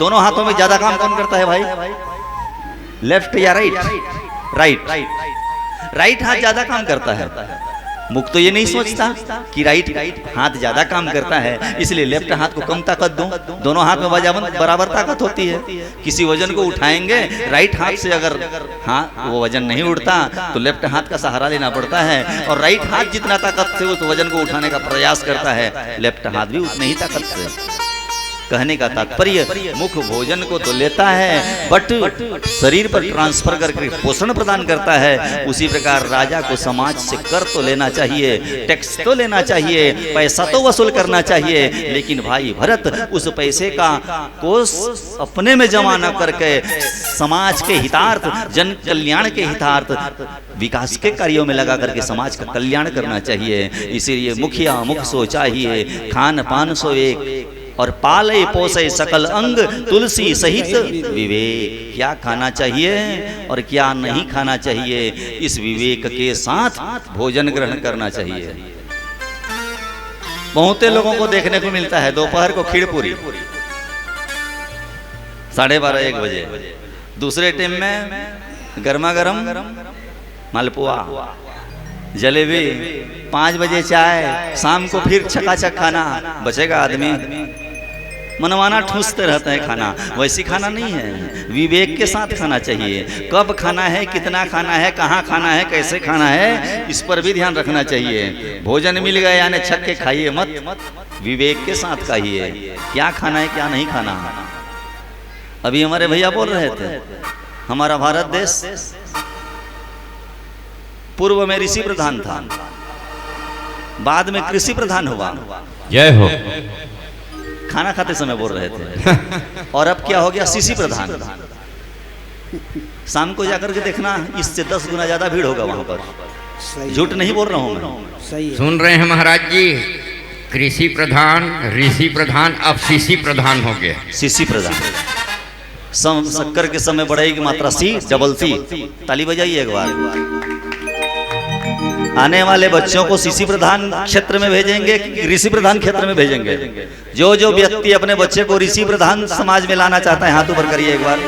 दोनों हाथों में ज्यादा काम कौन करता है भाई? लेफ्ट या राइट? राइट हाथ ज्यादा काम करता है। मुख तो ये नहीं सोचता कि राइट हाथ ज्यादा काम करता है इसलिए लेफ्ट हाथ को कम ताकत दूं। दोनों हाथ में बराबर ताकत होती है। किसी वजन को उठाएंगे, राइट हाथ से अगर वो वजन नहीं उठता तो लेफ्ट हाथ का सहारा लेना पड़ता है, और राइट हाथ जितना ताकत से उस वजन को उठाने का प्रयास करता है, लेफ्ट हाथ भी उतने ही ताकत से। कहने का तात्पर्य, मुख भोजन को तो लेता है बट शरीर पर ट्रांसफर करके पोषण प्रदान करता है। उसी प्रकार राजा को समाज से कर तो लेना चाहिए, टैक्स तो लेना चाहिए, पैसा तो वसूल करना चाहिए, लेकिन भाई भरत उस पैसे का कोष अपने में जमा न करके समाज के हितार्थ, जन कल्याण के हितार्थ, विकास के कार्यों में लगा करके समाज का कल्याण करना चाहिए। इसीलिए मुखिया मुख सो चाहिए, खान पान सो एक, और पाले पोसे सकल अंग, तुलसी सहित विवेक। क्या खाना चाहिए और क्या नहीं खाना चाहिए, इस विवेक के साथ भोजन ग्रहण करना चाहिए। बहुते लोगों को देखने को मिलता है दोपहर को खीर पूरी 12:30-1 बजे, दूसरे टाइम में गर्मा गर्म मालपुआ, जलेबी, 5 बजे चाय, शाम को फिर चकाचक खाना। बचेगा आदमी? मनमाना ठूसते रहते हैं खाना। वैसी खाना नहीं है, विवेक के साथ खाना चाहिए। कब खाना है, कितना खाना है, कहाँ खाना है, कैसे खाना है, इस पर भी ध्यान रखना चाहिए। भोजन मिल गया यानी छक के खाइए मत, विवेक के साथ खाइए। क्या खाना है क्या नहीं खाना। अभी हमारे भैया बोल रहे थे, हमारा भारत देश पूर्व में ऋषि प्रधान था, बाद में कृषि प्रधान हुआ। जय हो। खाना खाते समय बोल रहे थे। और अब क्या हो गया, सीसी प्रधान। शाम को जाकर के देखना, इससे 10 गुना ज्यादा भीड़ होगा वहां पर। झूठ नहीं बोल रहा हूं मैं। सही है। सुन रहे हैं महाराज जी, कृषि प्रधान, ऋषि प्रधान, अब सीसी प्रधान हो गए। सीसी प्रधान। शक्कर के समय बढ़ेगी मात्रा सी, डबल सी। ताली बजाइए एक बार। आने वाले बच्चों को सीसी प्रधान क्षेत्र में भेजेंगे, ऋषि प्रधान क्षेत्र में भेजेंगे। जो जो व्यक्ति अपने बच्चे को ऋषि प्रधान समाज में लाना चाहता है हाथ ऊपर करिए एक बार।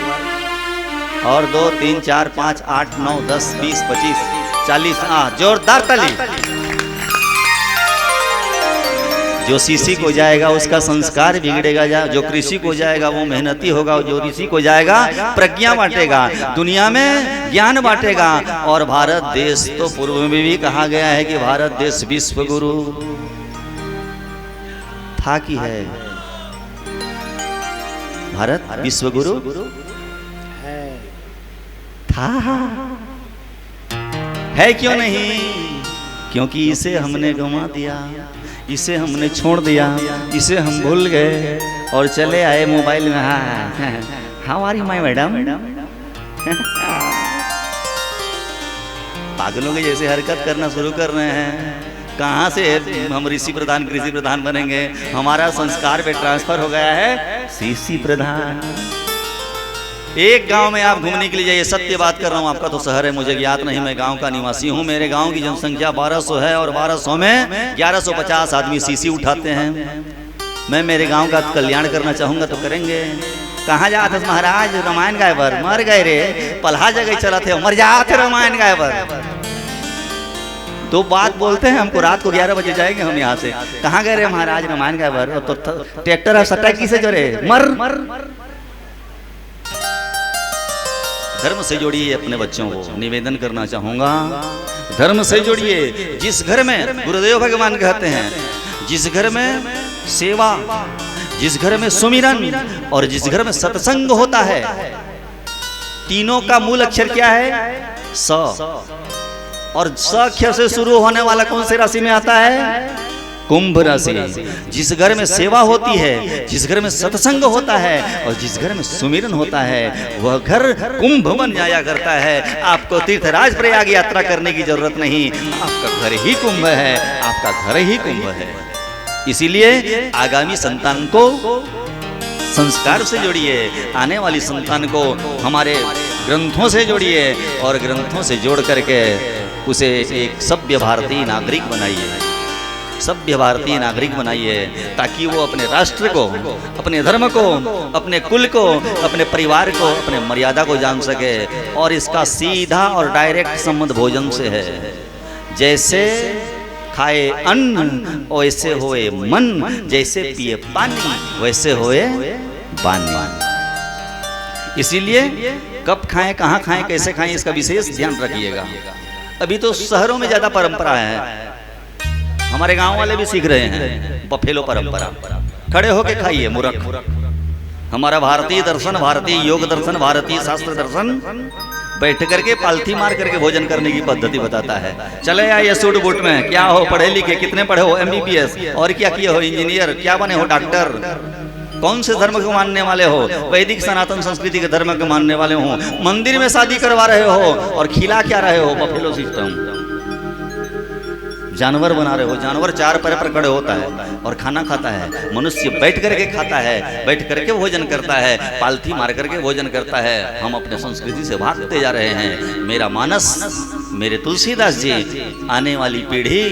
और 2 3 4 5 8 9 10 20 25 40, जोरदार ताली। जो सीसी को जाएगा उसका संस्कार बिगड़ेगा, जो कृषि को जाएगा वो मेहनती होगा, जो ऋषि को जाएगा प्रज्ञा बांटेगा, दुनिया में ज्ञान बांटेगा। और भारत देश तो पूर्व में भी कहा गया है कि भारत देश विश्व गुरु था कि है। भारत विश्व गुरु था, है क्यों नहीं? क्योंकि इसे हमने गंवा दिया, इसे हमने छोड़ दिया, इसे हम भूल गए और चले आए मोबाइल में। How are you my madam. पागलों के जैसे हरकत करना शुरू कर रहे हैं। कहाँ से हम ऋषि प्रधान कृषि प्रधान बनेंगे? हमारा संस्कार पे ट्रांसफर हो गया है सीसी प्रधान। एक गांव में आप घूमने के लिए जाइए, सत्य बात कर रहा हूँ, आपका तो शहर है मुझे ज्ञात नहीं, मैं गांव का निवासी हूँ। मेरे गांव की जनसंख्या 1200 है और 1200 में 1150 आदमी सीसी उठाते हैं। मैं मेरे गांव का कल्याण करना चाहूंगा तो करेंगे। कहाँ जाते महाराज? रामायण गाय पर मर गए रे, पलहा जगह चला थे, मर जाते रामायण गाय पर। तो बात बोलते हैं हमको, रात को 11 बजे जाएंगे हम यहाँ से। कहाँ गए रे महाराज? रामायण गाय पर। तो ट्रैक्टर और सट्टा किसे जोरे? मर। धर्म से जोड़िए अपने बच्चों को, निवेदन करना चाहूंगा। धर्म से जोड़िए। जिस घर में, गुरुदेव भगवान कहते हैं, जिस घर में सेवा, जिस घर में सुमिरन और जिस घर में सत्संग होता है, तीनों का मूल अक्षर क्या है? स। और स अक्षर से शुरू होने वाला कौन सी राशि में आता है? कुंभ राशि। जिस घर में सेवा होती है, जिस घर में सत्संग होता है और जिस घर में सुमिरन होता है, वह घर कुंभ बन जाया करता है। आपको तीर्थराज प्रयाग यात्रा करने की जरूरत नहीं, आपका घर ही कुंभ है, आपका घर ही कुंभ है। इसीलिए आगामी संतान को संस्कार से जोड़िए, आने वाली संतान को हमारे ग्रंथों से जोड़िए और ग्रंथों से जोड़ करके उसे एक सभ्य भारतीय नागरिक बनाइए, सभ्य भारतीय नागरिक बनाइए, ताकि वो अपने राष्ट्र को, अपने धर्म को, अपने कुल को, अपने परिवार को, अपने मर्यादा को जान सके। और इसका सीधा और डायरेक्ट संबंध भोजन से है। जैसे खाए अन्न वैसे होए मन, जैसे पिए पानी वैसे होए बानी। इसीलिए कब खाएं, कहाँ खाएं, कैसे खाएं, इसका विशेष ध्यान रखिएगा। अभी तो शहरों में ज्यादा परंपरा है, हमारे गांव वाले भी सीख रहे हैं बफेलो परंपरा। खड़े होके खाइए मूर्ख। हमारा भारतीय दर्शन, भारतीय योग दर्शन, भारतीय शास्त्र दर्शन बैठ करके पालथी मार करके भोजन करने की पद्धति बताता है। चले आइए सूट बूट में, क्या हो पढ़े लिखे, कितने पढ़े हो, MBBS, और क्या किए हो, इंजीनियर, क्या बने हो, डॉक्टर, कौन से धर्म को मानने वाले हो, वैदिक सनातन संस्कृति के धर्म को मानने वाले हो, मंदिर में शादी करवा रहे हो और खिला क्या रहे हो, बफेलो सिस्टम, जानवर बना रहे हो। जानवर चार पैर पर खड़े होता है और खाना खाता है, मनुष्य बैठ करके खाता है, बैठ करके भोजन करता है, पालथी मार करके भोजन करता है। हम अपने संस्कृति से भागते जा रहे हैं। मेरा मानस, मेरे तुलसीदास जी, आने वाली पीढ़ी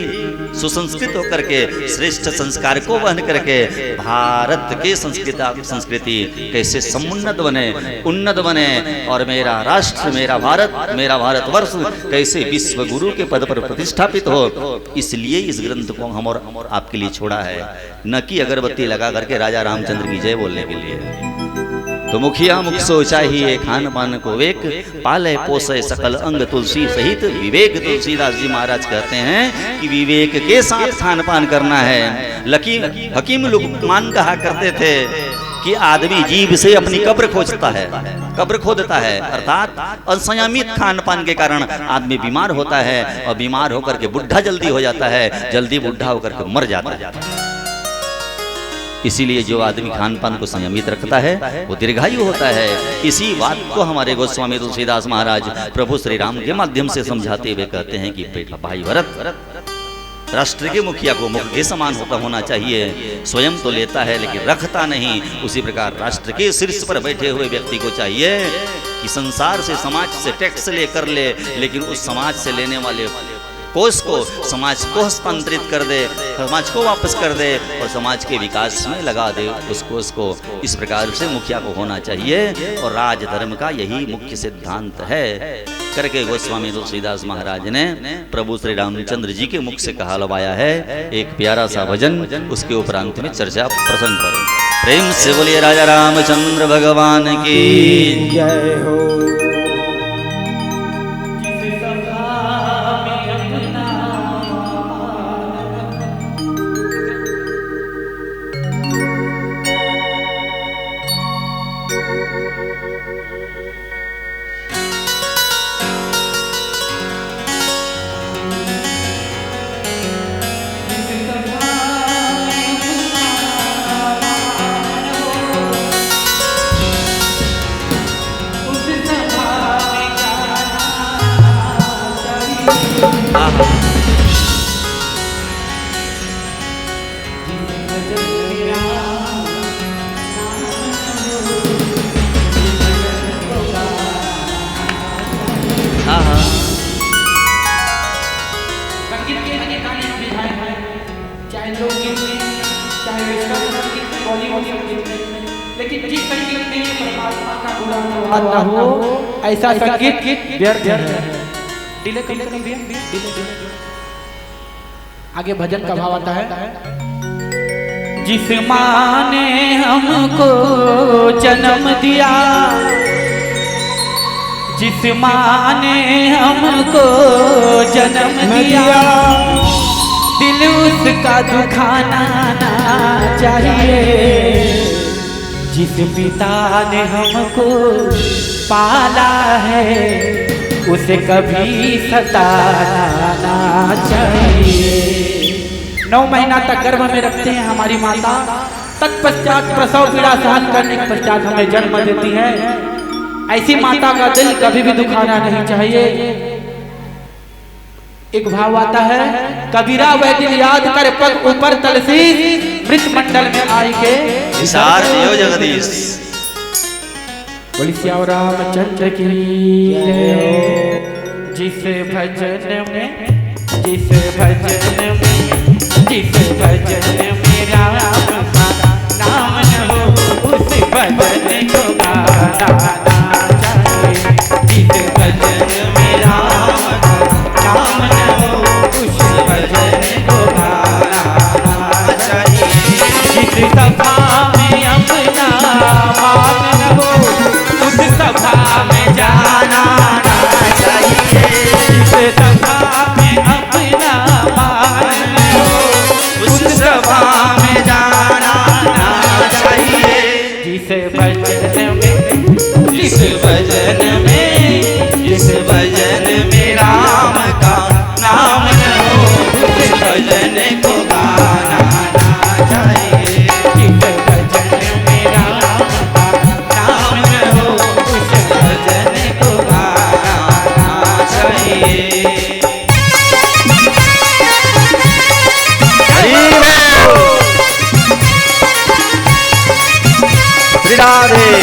सुसंस्कृत होकर के श्रेष्ठ संस्कार को वहन करके भारत के संस्कृति कैसे समुन्नत बने, उन्नत बने, और मेरा राष्ट्र, मेरा भारतवर्ष कैसे विश्व गुरु के पद पर प्रतिष्ठापित हो। इसलिए इस ग्रंथ को हम और आपके लिए छोड़ा है, न कि अगरबत्ती लगा करके राजा रामचंद्र की जय बोलने के लिए। तो मुखिया मुख सो चाहिए खान पान को वेक, पाले पोसे सकल अंग तुलसी सहित विवेक। तुलसीदास जी महाराज कहते हैं कि विवेक के साथ खान पान करना है। हकीम लुकमान कहा करते थे कि आदमी जीभ से अपनी कब्र खोजता है, कब्र खोदता है, अर्थात असंयमित खान पान के कारण आदमी बीमार होता है और बीमार होकर के बुढ़ा जल्दी हो जाता है, जल्दी बुढ़ा होकर के मर जाता है। इसीलिए जो आदमी खान पान को संयमित रखता है वो दीर्घायु होता है। इसी बात को हमारे गोस्वामी तुलसीदास महाराज प्रभु श्री राम के माध्यम से समझाते हुए कहते हैं कि बेटा भाई भरत, राष्ट्र के मुखिया को मुख के समान होना चाहिए। स्वयं तो लेता है लेकिन रखता नहीं। उसी प्रकार राष्ट्र के शीर्ष पर बैठे हुए व्यक्ति को चाहिए कि संसार से, समाज से टैक्स लेकर ले, लेकिन उस समाज से लेने वाले कोष को समाज को हस्तांतरित कर दे, समाज को वापस कर दे और समाज के विकास में लगा दे उस कोष को। इस प्रकार से मुखिया को होना चाहिए और राजधर्म का यही मुख्य सिद्धांत है करके गोस्वामी तुलसीदास महाराज ने प्रभु श्री रामचंद्र जी के मुख से कहा लवाया है। एक प्यारा सा भजन, उसके उपरांत में चर्चा प्रसंग करें। प्रेम से बोलिए राजा रामचंद्र भगवान की जय हो। ऐसा संगीत व्यर्थ है। डिले आगे भजन का भाव आता है। जिस माँ ने हमको जन्म दिया, जिस माँ ने हमको जन्म दिया दिल उसका दुखाना ना चाहिए। जिस पिता ने हमको पाला है उसे कभी सताना ना चाहिए। 9 महीना तक गर्भ में रखते हैं हमारी माता, तत्पश्चात प्रसव पीड़ा सहन करने के पश्चात हमें जन्म देती है। ऐसी माता का दिल कभी भी दुखाना नहीं चाहिए। एक भाव आता है, कबीरा वह दिल याद कर पग ऊपर तलसीस, मृत मंडल में आई के विसार दियो जगदीश। बोली श्याम रामचंद्र की जय। जिस भजन में राम का नाम न हो उस भजन को गाना ना चाहिए। जिस भजन में राम का नाम न हो उस भजन को गाना ना चाहिए। जिस सभा में अपना मान न हो उस सभा में जाना ना चाहिए। जिस सभा में अपना मान न हो उस सभा में जाना ना चाहिए। जिस भजन में राम का नाम न हो उस भजन को गाना ना चाहिए। जिस भजन में राम का नाम न हो उस भजन को गाना ना चाहिए। राधे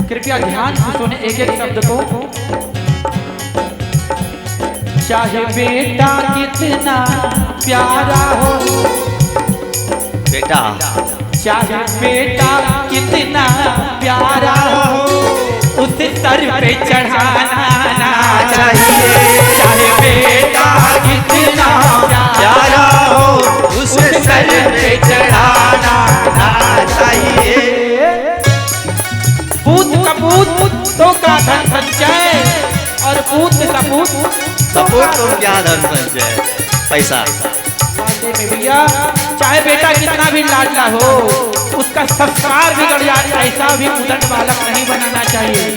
कृपया ध्यान से सुने एक एक शब्द को। चाहे बेटा कितना प्यारा हो, बेटा चाहे बेटा कितना प्यारा हो उसे सर पे चढ़ाना ना चाहिए। चाहे बेटा कितना प्यारा हो उसे सर पे चढ़ाना ना चाहिए। पूत कपूत तो का धन संचय और पूत सपूत सपोर्ट तो क्या धन संचय पैसा। वादे में भैया चाहे बेटा कितना भी लाडला हो उसका संस्कार बिगड़ जाए, ऐसा भी उदंड बालक नहीं बनाना चाहिए।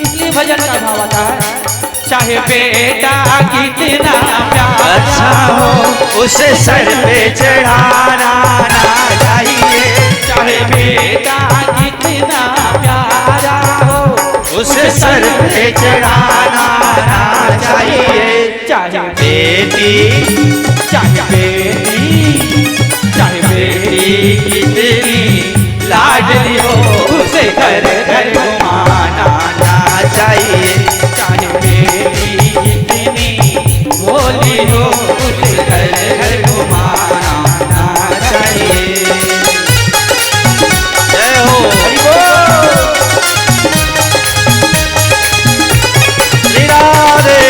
इसलिए भजन का भाव आता है, चाहे बेटा कितना प्यारा हो उसे सर पे चढ़ाना ना चाहिए। चाहे बेटा कितना प्यारा हो उसे सर पे चढ़ाना ना चाहिए। चाहे बेटी कितनी लाडली हो उसे घर घर घुमाना ना चाहिए। चाहे बेटी कितनी भोली हो उसे घर घर घुमाना ना चाहिए। जय हो हरि बोल श्री राधे।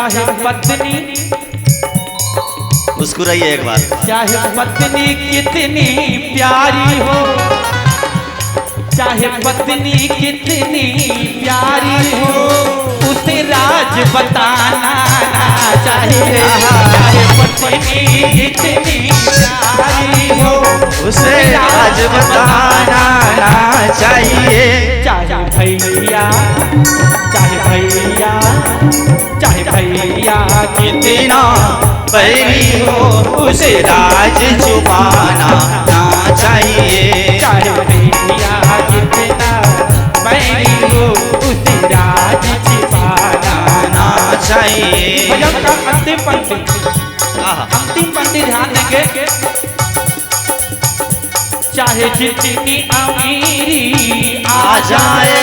चाहे पत्नी, मुस्कुराइए एक बार। चाहे पत्नी कितनी प्यारी हो, चाहे पत्नी कितनी प्यारी हो, उसे राज बताना ना चाहिए। चाहे पत्नी कितनी प्यारी हो, उसे राज बताना ना चाहिए। चाहे भैया, चाहे भैया, चाहे भैया कितना बैरी हो, उसे राज छुपाना ना चाहिए। चाहे भैया कितना बैरी हो, उसे राज छिपाना ना चाहिए। भजन का अंतिम पंक्ति, अंतिम पंक्ति ध्यान देंगे। चाहे जितनी अमीरी आ जाए,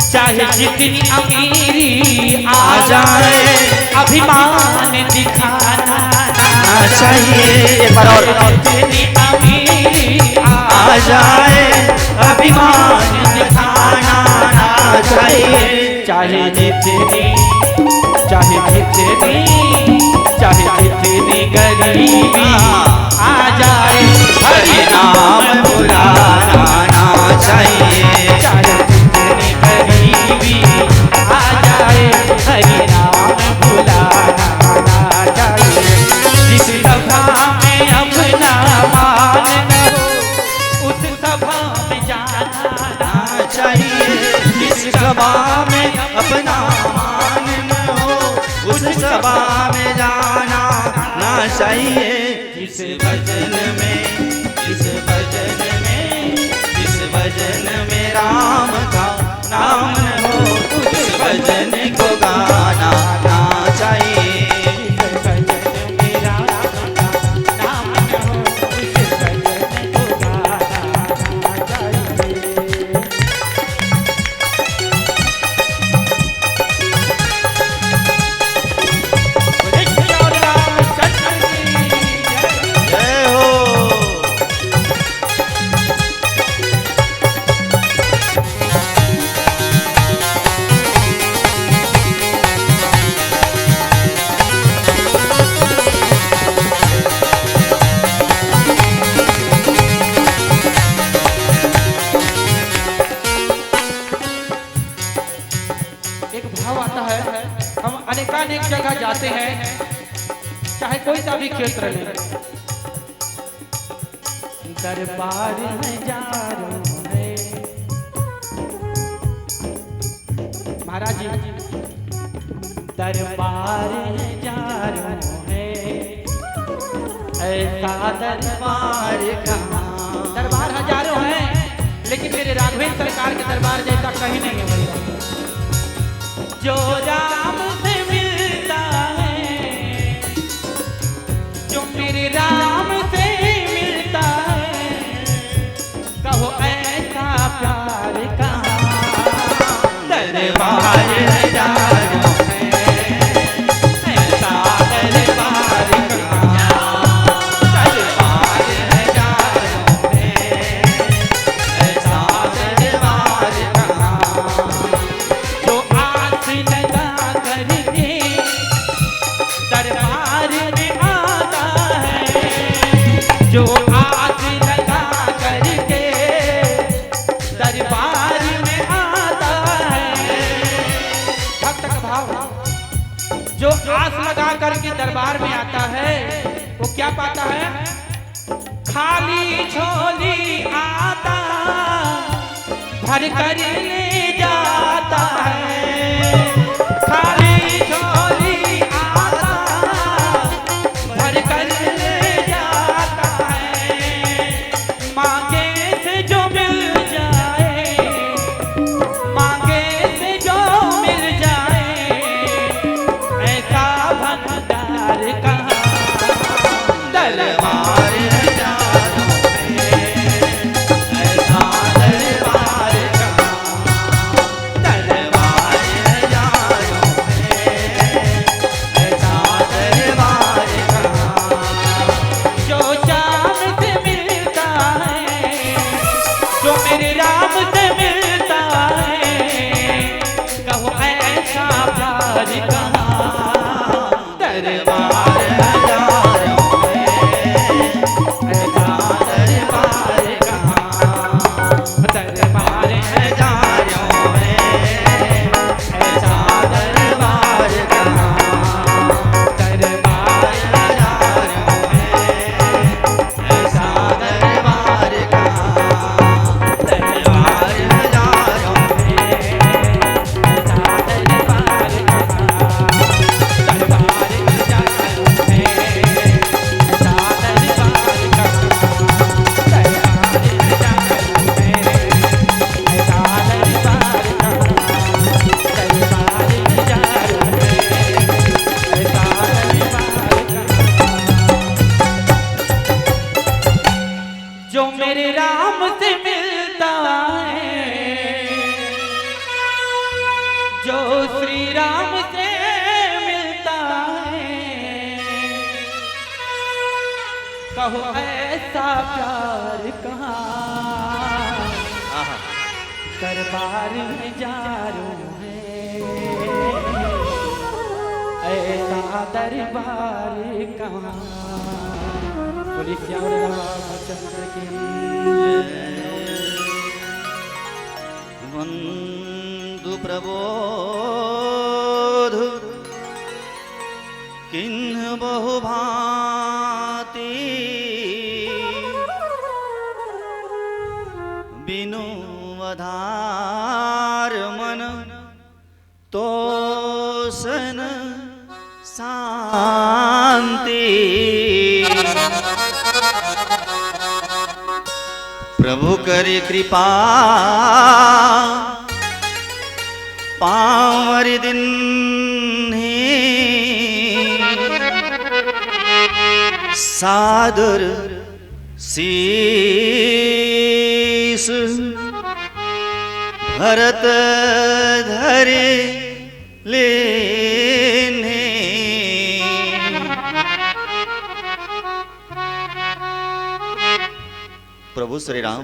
चाहे जितनी अमीरी आ जाए, अभिमान दिखाना ना चाहिए। एक बार और। जितनी अमीरी आ जाए, अभिमान दिखाना ना चाहिए। चाहे जितनी, चाहे जितनी, चाहे जितनी गरीबी आ जाए, हरि नाम बुलाना ना चाहिए। चाहे जितनी गरीबी आ जाए, हरि नाम बुलाना ना चाहिए। जिस सभा में अपना मान न हो, उस सभा में जाना ना चाहिए। जिस सभा में अपना मान न हो, उस सभा में जाना ना चाहिए। जिस भजन में, जिस भजन में, जिस भजन में राम का नाम न हो, उस भजन को गाना ना चाहिए। जय हो। एक भाव आता है, हम अनेकानेक जगह जाते हैं, चाहे कोई सा भी क्षेत्र ले, दरबार में जा रहे महाराज जी, दरबार में जा रहे, ऐसा दरबार कहाँ। दरबार हजारों हैं, लेकिन मेरे राघवेंद्र सरकार के दरबार जैसा कहीं नहीं है भैया। जो राम से मिलता है, जो मेरे राम से मिलता है, कहो ऐसा प्यार कहाँ। दरबार हजारों है, ऐसा दरबार कहाँ। दरबार हजारों है, ऐसा दरबार कहाँ। जो आस लगा करके दरबार में आता है, जो आस लगा करके दरबार में आता है। भक्त का भाव, जो आस लगा करके दरबार में आता है, वो क्या पाता है? खाली झोली आता, भर कर ले जाता है। खाली झोली आता, भर कर ले जाता है। मांगे से जो मिल जाए, मांगे से जो मिल जाए, ऐसा भंडार कहाँ। दरबार हजारों है, ऐसा दरबार कहाँ। दरबार हजारों दरबार हजारों में, ऐसा दरबार कहाँ। दरबार हजारों में, ऐसा दरबार कहाँ। दरबार हजारों में, ऐसा दरबार कहाँ। दरबार हजारों में, ऐसा दरबार कहाँ। दरबार हजारों में, ऐसा दरबार कहाँ। दरबार हजारों में, ऐसा दरबार कहाँ। दरबार हजारों में, ऐसा दरबार कहाँ। जो मेरे राम से मिलता है, जो श्री राम से मिलता है, कहो ऐसा प्यार कहाँ। दरबार हजारों है, ऐसा दरबार कहाँ। बोली श्याम रामचंद्र की बंधु प्रबोध किन्ह बहु भांति बिनु आधार मन तोसन शांति। प्रभु करे कृपा पावर दिन सादर शीस भरत धरे लेने। प्रभु श्री राम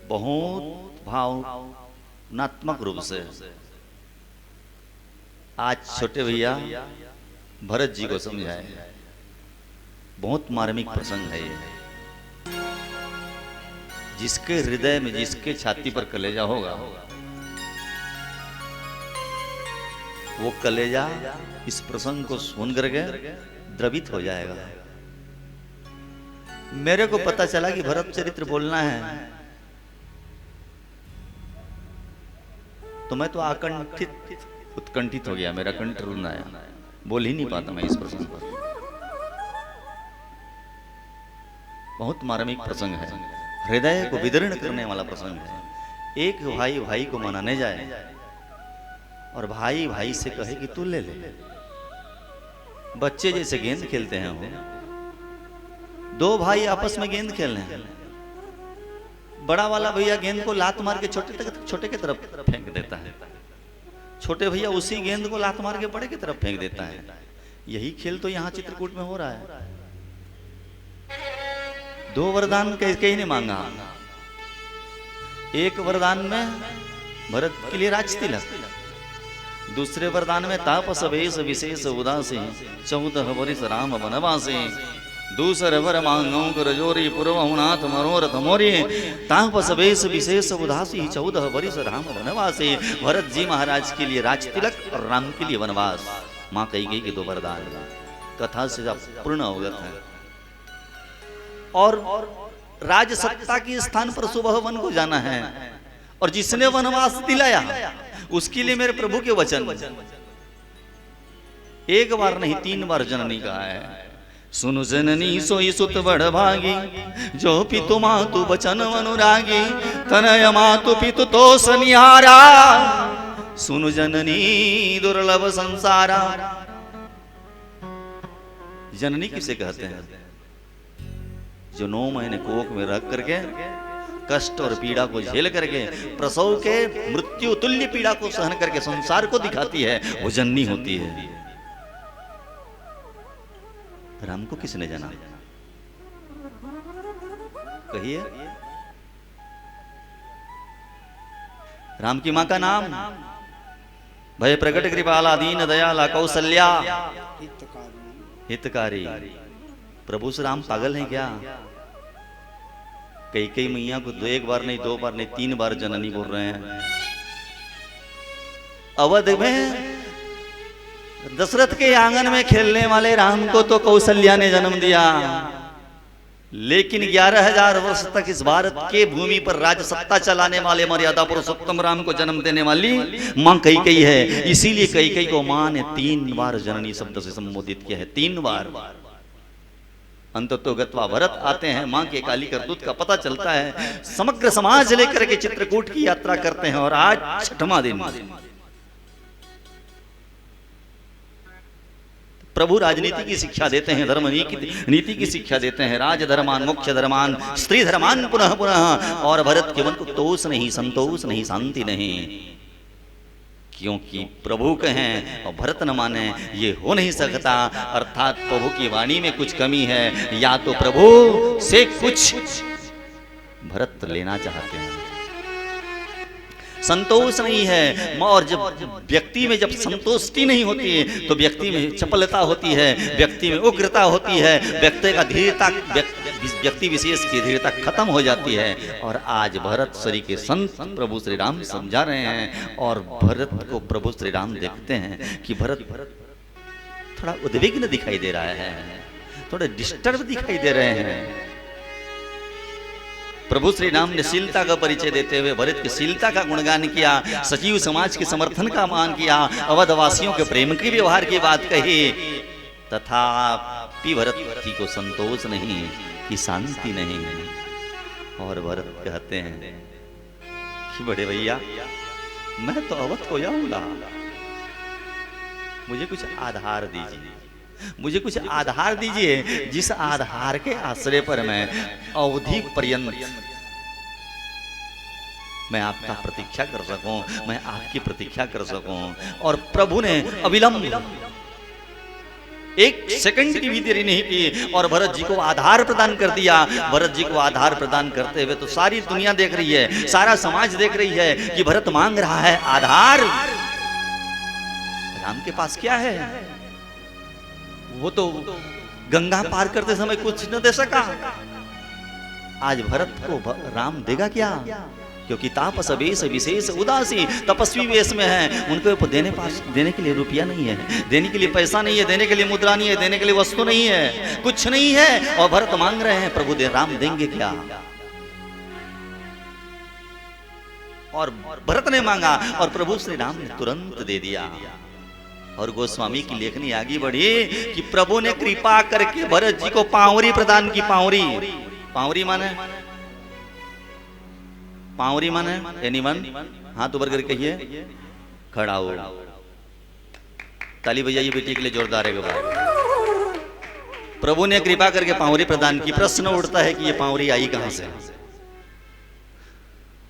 बहुत भावनात्मक रूप से आज छोटे भैया भरत जी को समझाए। बहुत मार्मिक प्रसंग है ये। जिसके हृदय में, जिसके छाती पर कलेजा होगा, वो कलेजा इस प्रसंग को सुन करके द्रवित हो जाएगा। मेरे को पता चला कि भरत चरित्र बोलना है, तो मैं तो आकंठित उत्कंठित हो गया। मेरा कंठ रुन आया, बोल ही नहीं पाता मैं इस प्रसंग पर। बहुत मार्मिक प्रसंग है, हृदय को विदीर्ण करने वाला प्रसंग है। एक भाई भाई को मनाने जाए और भाई भाई से कहे कि तू ले ले। बच्चे जैसे गेंद खेलते हैं वो, दो भाई आपस में गेंद खेल रहे हैं। बड़ा वाला भैया गेंद को लात मार के छोटे के तरफ फेंक देता है, छोटे भैया उसी गेंद को लात मार के बड़े की तरफ फेंक देता है। यही खेल तो यहाँ चित्रकूट में हो रहा है। दो वरदान कहीं नहीं मांगा। एक वरदान में भरत के लिए राज तिलक, दूसरे वरदान में तापस वेश विशेष उदासी 14 वर्ष राम वनवासी। दूसरे वर मांगो कर जोरी पुरवहुनाथ मनोरथ मोरी। तापस वेश विशेष उदासी 14 वर्ष राम वनवासी। भरत जी महाराज के लिए राज तिलक और राम के लिए वनवास। माँ कही गई कि दो वरदान कथा से पूर्ण अवगत है। और राज सत्ता के स्थान पर सुबह वन को जाना है, और जिसने वनवास दिलाया उसके लिए मेरे प्रभु के वचन एक बार नहीं 3 बार जननी कहा है। सुनु जननी सोई सुत बड़ भागी, जो पितु मातु बचन अनुरागी। तनय मातु पितु तो सनिहारा, सुनु जननी दुर्लभ संसारा। जननी किसे कहते हैं? जो 9 महीने कोख में रख करके कष्ट और पीड़ा को झेल करके प्रसव के मृत्यु तुल्य पीड़ा को सहन करके संसार को दिखाती है, वो जननी होती है। राम को किसने जाना? कहिए। राम की मां का नाम भय प्रकट कृपाला दीन दयाला कौशल्या हितकारी हितकारी। प्रभु श्री राम पागल हैं क्या? कई मैया को एक बार नहीं, 2 बार नहीं, 3 बार जननी बोल रहे हैं। अवध में दशरथ के आंगन में खेलने वाले राम को तो कौशल्या ने जन्म दिया, लेकिन 11,000 वर्ष तक इस भारत के भूमि पर राज सत्ता चलाने वाले मर्यादा पुरुषोत्तम राम को जन्म देने वाली मां कैकेयी है। इसीलिए कैकेयी को मां ने 3 बार जननी शब्द से संबोधित किया है, 3 बार। अंततो गत्वा भरत आते हैं, मां के काली करतूत का पता चलता है, समग्र समाज लेकर के चित्रकूट की यात्रा करते हैं। और आज 6वां दिन प्रभु राजनीति की शिक्षा देते हैं, धर्म नीति की शिक्षा देते हैं। राज धर्मान, मुख्य धर्मान, स्त्री धर्मान पुनः पुनः। और भरत के मन को तोष नहीं, संतोष नहीं, शांति नहीं, क्योंकि प्रभु कहें और भरत न माने ये हो नहीं सकता। अर्थात प्रभु की वाणी में कुछ कमी है, या तो प्रभु से कुछ भरत लेना चाहते हैं, संतोष नहीं है। और जब व्यक्ति में जब संतुष्टि नहीं होती है तो व्यक्ति में चपलता होती है, व्यक्ति में उग्रता होती है, व्यक्ति का धीरता, व्यक्ति विशेष की धीरता खत्म हो जाती है। और आज भरत श्री के संत प्रभु श्री राम समझा रहे हैं, और भरत को प्रभु श्री राम देखते हैं कि भरत थोड़ा उद्विग्न दिखाई दे रहा है, थोड़ा डिस्टर्ब दिखाई दे रहे हैं। प्रभु श्री राम ने शीलता का परिचय देते हुए भरत की शीलता का गुणगान किया, सचिव समाज के समर्थन का मान किया, अवधवासियों के प्रेम के व्यवहार की बात कही। तथापि भरत जी को संतोष नहीं कि शांति नहीं। और भरत कहते हैं कि बड़े भैया, मैं तो अवध को जाऊंगा, मुझे कुछ आधार दीजिए, मुझे कुछ आधार दीजिए, जिस आधार के आश्रय पर मैं अवधि पर्यंत मैं आपका प्रतीक्षा कर सकूं, मैं आपकी प्रतीक्षा कर सकूं। और प्रभु ने अविलंब 1 सेकंड की भी देरी नहीं की और भरत जी को आधार प्रदान कर दिया। भरत जी को आधार प्रदान करते हुए तो सारी दुनिया देख रही है, सारा समाज देख रही है कि भरत मांग रहा है आधार। राम के पास क्या है? वो तो गंगा पार करते समय कुछ न दे सका, आज भरत को राम देगा क्या? क्योंकि तापस वेश विशेष उदासी, तपस्वी वेश में है, उनको देने के लिए रुपया नहीं है, देने के लिए पैसा नहीं है, देने के लिए मुद्रा नहीं है, देने के लिए वस्तु नहीं है, कुछ नहीं है। और भरत मांग रहे हैं, प्रभु राम देंगे क्या? और भरत ने मांगा और प्रभु श्री राम ने तुरंत दे दिया। और गोस्वामी की लेखनी आगे बढ़ी कि प्रभु ने कृपा करके भरत जी को पावरी प्रदान की। पावरी माने, पावरी माने एनीवन, हाथ ऊपर करके कहिए खड़ा हो। ताली बजाइए बेटी के लिए जोरदार है। प्रभु ने कृपा करके पावरी प्रदान की। प्रश्न उठता है कि ये पावरी आई कहां से?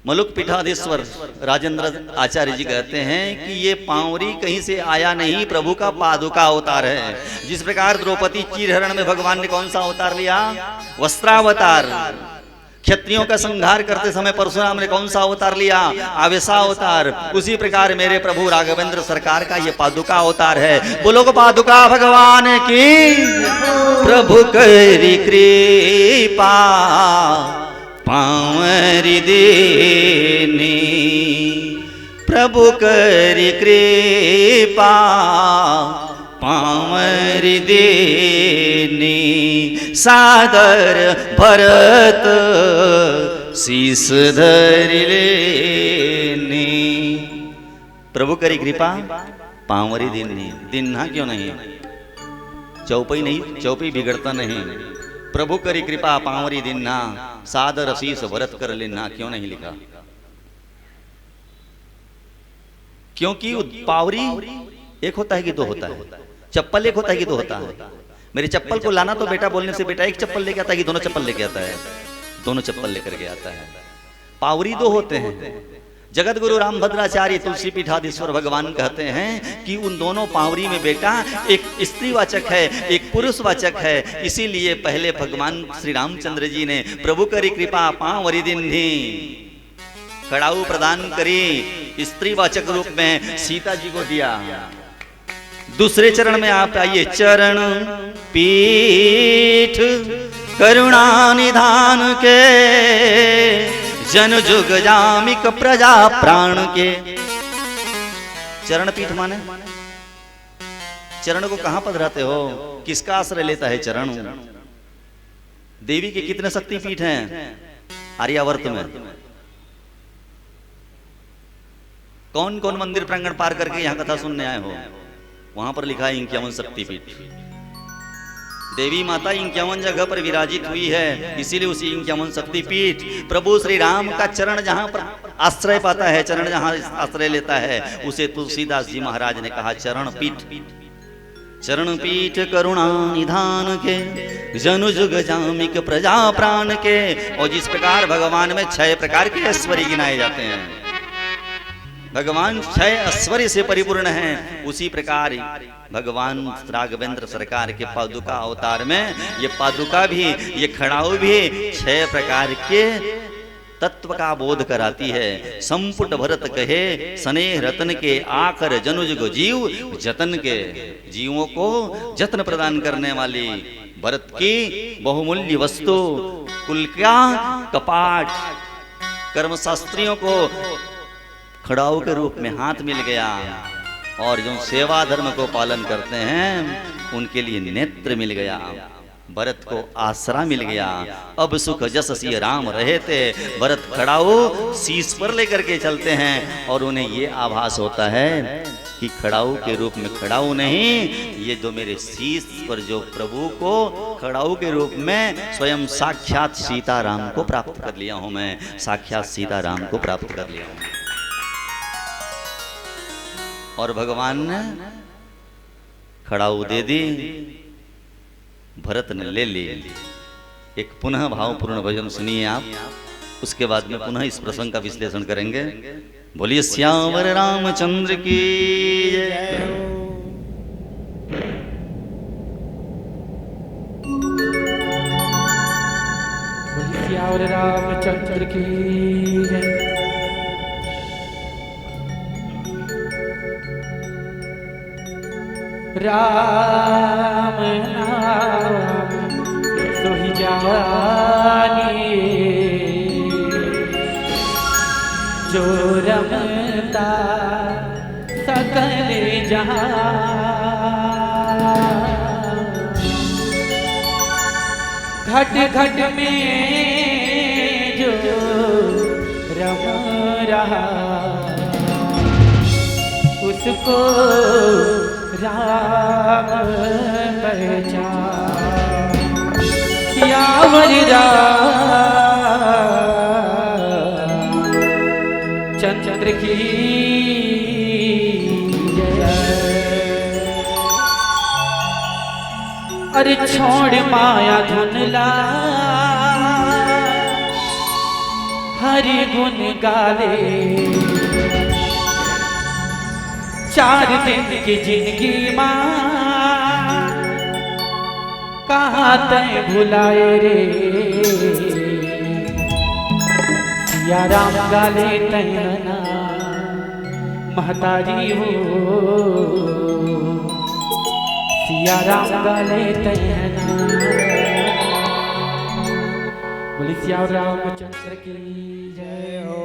मलुक पीठाधीश्वर राजेंद्र आचार्य जी कहते हैं कि ये पावरी कहीं से आया नहीं, प्रभु का पादुका अवतार है। जिस प्रकार द्रौपदी चीरहरण में भगवान ने कौन सा अवतार लिया? वस्त्रावतार। क्षत्रियों का संहार करते समय परशुराम ने कौन सा अवतार लिया? आवेशावतार। उसी प्रकार मेरे प्रभु राघवेंद्र सरकार का ये पादुका अवतार है। बोलो पादुका भगवान की। प्रभु करी कृपा पावरी देनी, प्रभु करी कृपा पावरी देनी, सादर भरत शीस धरि लेनी। प्रभु करी कृपा पावरी देनी। दिन्ना क्यों नहीं? चौपई नहीं, चौपई बिगड़ता नहीं। प्रभु करी कृपा पावरी दिन्ना, सादर शीस भरत कर लेना क्यों नहीं लिखा? क्योंकि पावरी एक होता है कि दो होता है, चप्पल एक होता है कि दो होता है। मेरी चप्पल को लाना तो बेटा बोलने से बेटा एक चप्पल लेके आता है कि दोनों चप्पल लेके आता है? दोनों चप्पल लेकर के आता है। पावरी दो होते हैं। जगत गुरु रामभद्राचार्य तुलसी पीठाधीश्वर भगवान कहते हैं कि उन दोनों पावरी में बेटा एक स्त्रीवाचक है, एक पुरुषवाचक है। इसीलिए पहले भगवान श्री रामचंद्र जी ने प्रभु करी कृपा पावरी दिन्ही, खड़ाऊ प्रदान करी स्त्रीवाचक रूप में सीता जी को दिया। दूसरे चरण में आप आइए, चरण पीठ करुणा निधान के, जन जुग जामिक प्रजा प्राण के। चरण पीठ माने चरण को कहां पधराते हो, किसका आश्रय लेता है चरण? देवी के कितने शक्तिपीठ हैं आर्यावर्त में? कौन कौन मंदिर प्रांगण पार करके यहां कथा सुनने आए हो? वहां पर लिखा है 51 शक्तिपीठ। देवी माता 51 जगह पर विराजित हुई है, इसीलिए उसी 51 शक्तिपीठ प्रभु श्री राम का चरण जहां पर आश्रय पाता है, चरण जहां आश्रय लेता है, उसे तुलसीदास जी महाराज ने कहा चरण पीठ। चरण पीठ करुणा निधान के, जनु जुग जामिक प्रजा प्राण के। और जिस प्रकार भगवान में 6 प्रकार के ऐश्वर्य गिनाए जाते हैं, भगवान 6 ऐश्वर्य से परिपूर्ण हैं, उसी प्रकार भगवान राघवेंद्र सरकार के पादुका अवतार में ये पादुका भी, ये खड़ाऊ भी 6 प्रकार के तत्व का बोध कराती है। संपुट भरत कहे स्नेह रतन के, आकर जनुज को जीव जतन के। जीवों को जतन प्रदान करने वाली भरत की बहुमूल्य वस्तु कुल का कपाट कर्मशास्त्रियों को खड़ाऊ के रूप में हाथ मिल गया, और जो सेवा धर्म को पालन करते हैं उनके लिए नेत्र मिल गया, भरत को आसरा मिल गया। अब सुख जस सिय राम रहे थे, भरत खड़ाऊ शीश पर लेकर के चलते हैं, और उन्हें ये आभास होता है कि खड़ाऊ के रूप में खड़ाऊ नहीं, ये जो मेरे शीश पर जो प्रभु को खड़ाऊ के रूप में स्वयं साक्षात सीताराम को प्राप्त कर लिया हूं, मैं साक्षात सीताराम को प्राप्त कर लिया हूं। और भगवान ने खड़ाऊ दे दी, भरत ने ले ली। एक पुनः भावपूर्ण भजन सुनिए आप, उसके बाद में पुनः इस प्रसंग का विश्लेषण करेंगे। बोलिए श्यावर रामचंद्र की जय। बोलिए श्यावर रामचंद्र की जय। राम नाम सोहि जानिए, जो रमता सकल जहां। घट घट में जो रम रहा, उसको राम पहचान। श्यावर रामचंद्र की जय। अरे छोड़ माया धुनला, हरि गुण गाले। 4 दिन की जिंदगी माँ कहाँ तय भुलाए रे। सिया राम गाले तैना महतारी हो, सिया राम गाले तैना। बोली सिया रामचंद्र की जय हो।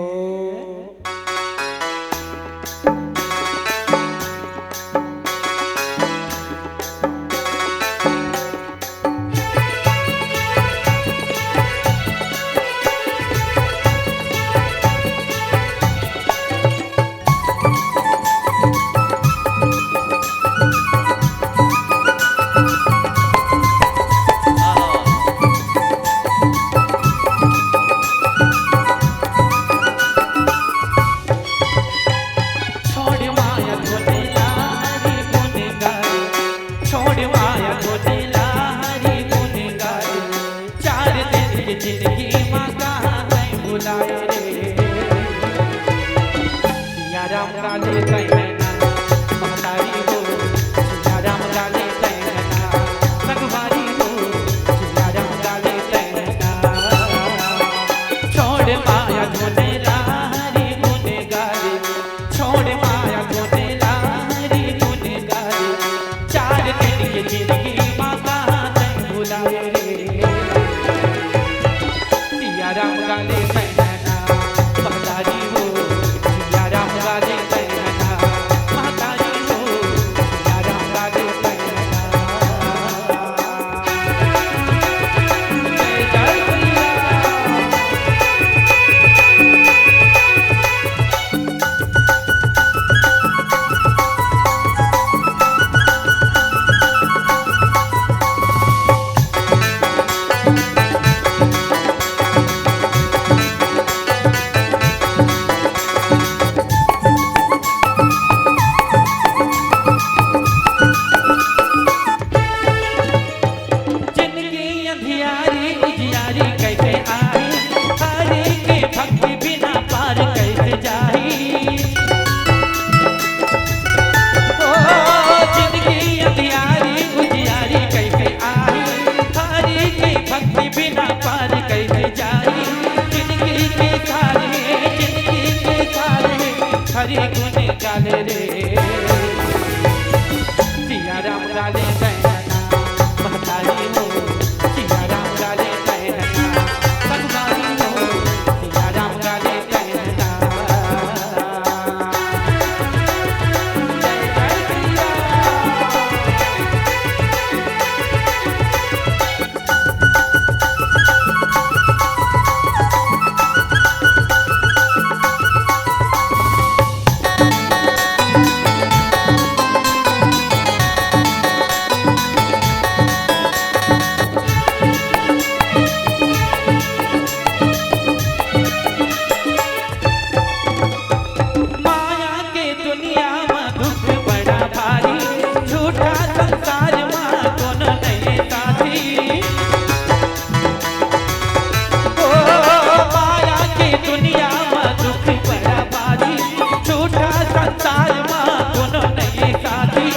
जाही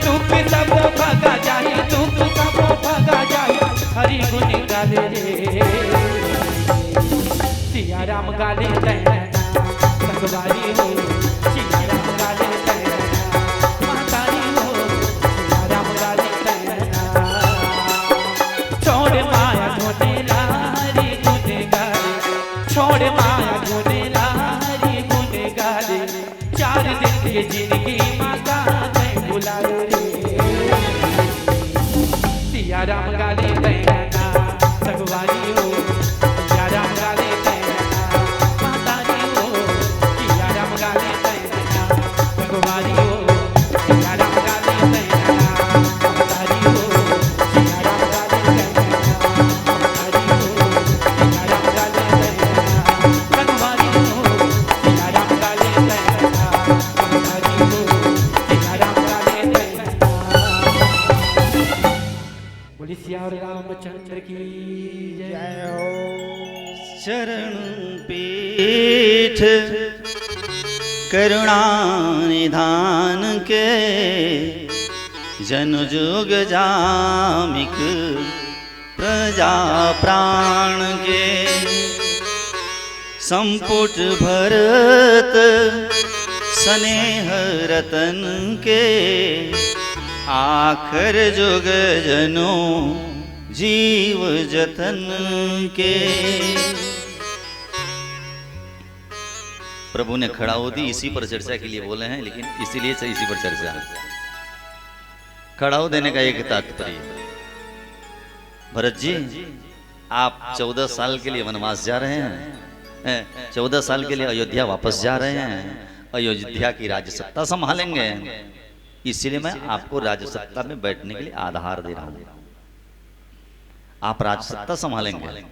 दुख सब भगा जाही दुख सब भगा जाही हरि गुण गाले रे सिया राम गाले तैना सगवारी हो सिया राम गाले तैना महतारी हो सिया राम गाले तैना छोड़ माया ढूंढे लारी गुण गाले छोड़ माया ढूंढे लारी गुण गाले 4 दिन की जिंदगी माता नहीं भुला रे सिया राम गाले तैना सगवारी हो सिया राम गाले तैना महतारी हो सिया राम गाले तैना सगवारी हो सिया राम गाले तैना महतारी हो सिया राम गाले तैना महतारी हो सिया राम गाले तैना सगवारी हो सिया राम गाले तैना महतारी हो सिया राम गाले तैना। बोली सिया रामचंद्र की जय हो। चरण पीठ करुणा निधान के जन जुग जामिक प्रजा प्राण के संपुट भरत स्नेह रतन के आखर जुग जनों जीव जतन के। प्रभु ने खड़ाऊ इसी पर चर्चा के लिए बोले हैं, लेकिन इसीलिए से इसी पर चर्चा है। खड़ाऊ देने का एक तात्पर्य, भरत जी आप 14 साल के लिए वनवास जा रहे हैं, 14 साल के लिए अयोध्या वापस जा रहे हैं, अयोध्या की राजसत्ता संभालेंगे, इसलिए मैं आपको राजसत्ता में बैठने के लिए आधार दे रहा हूं। आप राजसत्ता संभालेंगे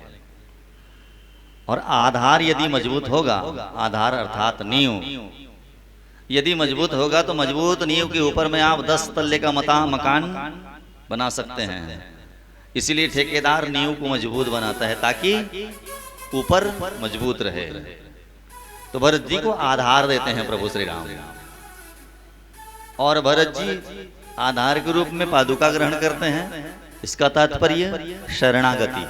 और आधार यदि मजबूत होगा, आधार अर्थात नींव यदि मजबूत होगा तो मजबूत नींव के ऊपर में आप 10 तल्ले का मकान बना सकते हैं। इसलिए ठेकेदार नींव को मजबूत बनाता है ताकि ऊपर मजबूत रहे। तो भरत जी को आधार देते हैं प्रभु श्री राम, और भरत जी आधार के रूप में पादुका ग्रहण करते हैं। इसका तात्पर्य शरणागति।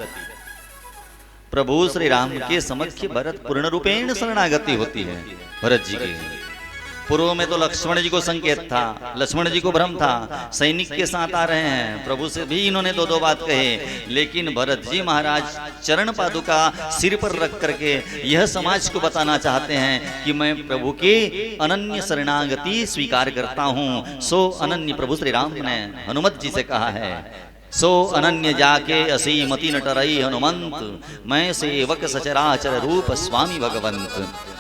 प्रभु श्री राम के समक्ष भरत पूर्ण रूपेण शरणागति होती है भरत जी की। पूर्व में तो लक्ष्मण जी को संकेत था, लक्ष्मण जी को भ्रम था, सैनिक के साथ आ रहे हैं, प्रभु से भी इन्होंने 2 बात कहे, लेकिन भरत जी महाराज चरण पादुका सिर पर रख करके यह समाज को बताना चाहते हैं कि मैं प्रभु की अनन्य शरणागति स्वीकार करता हूं। सो अनन्य प्रभु श्री राम ने हनुमत जी से कहा है, सो अनन्य जाके असीमति नटरई हनुमंत, मैं सेवक सचराचर रूप स्वामी भगवंत।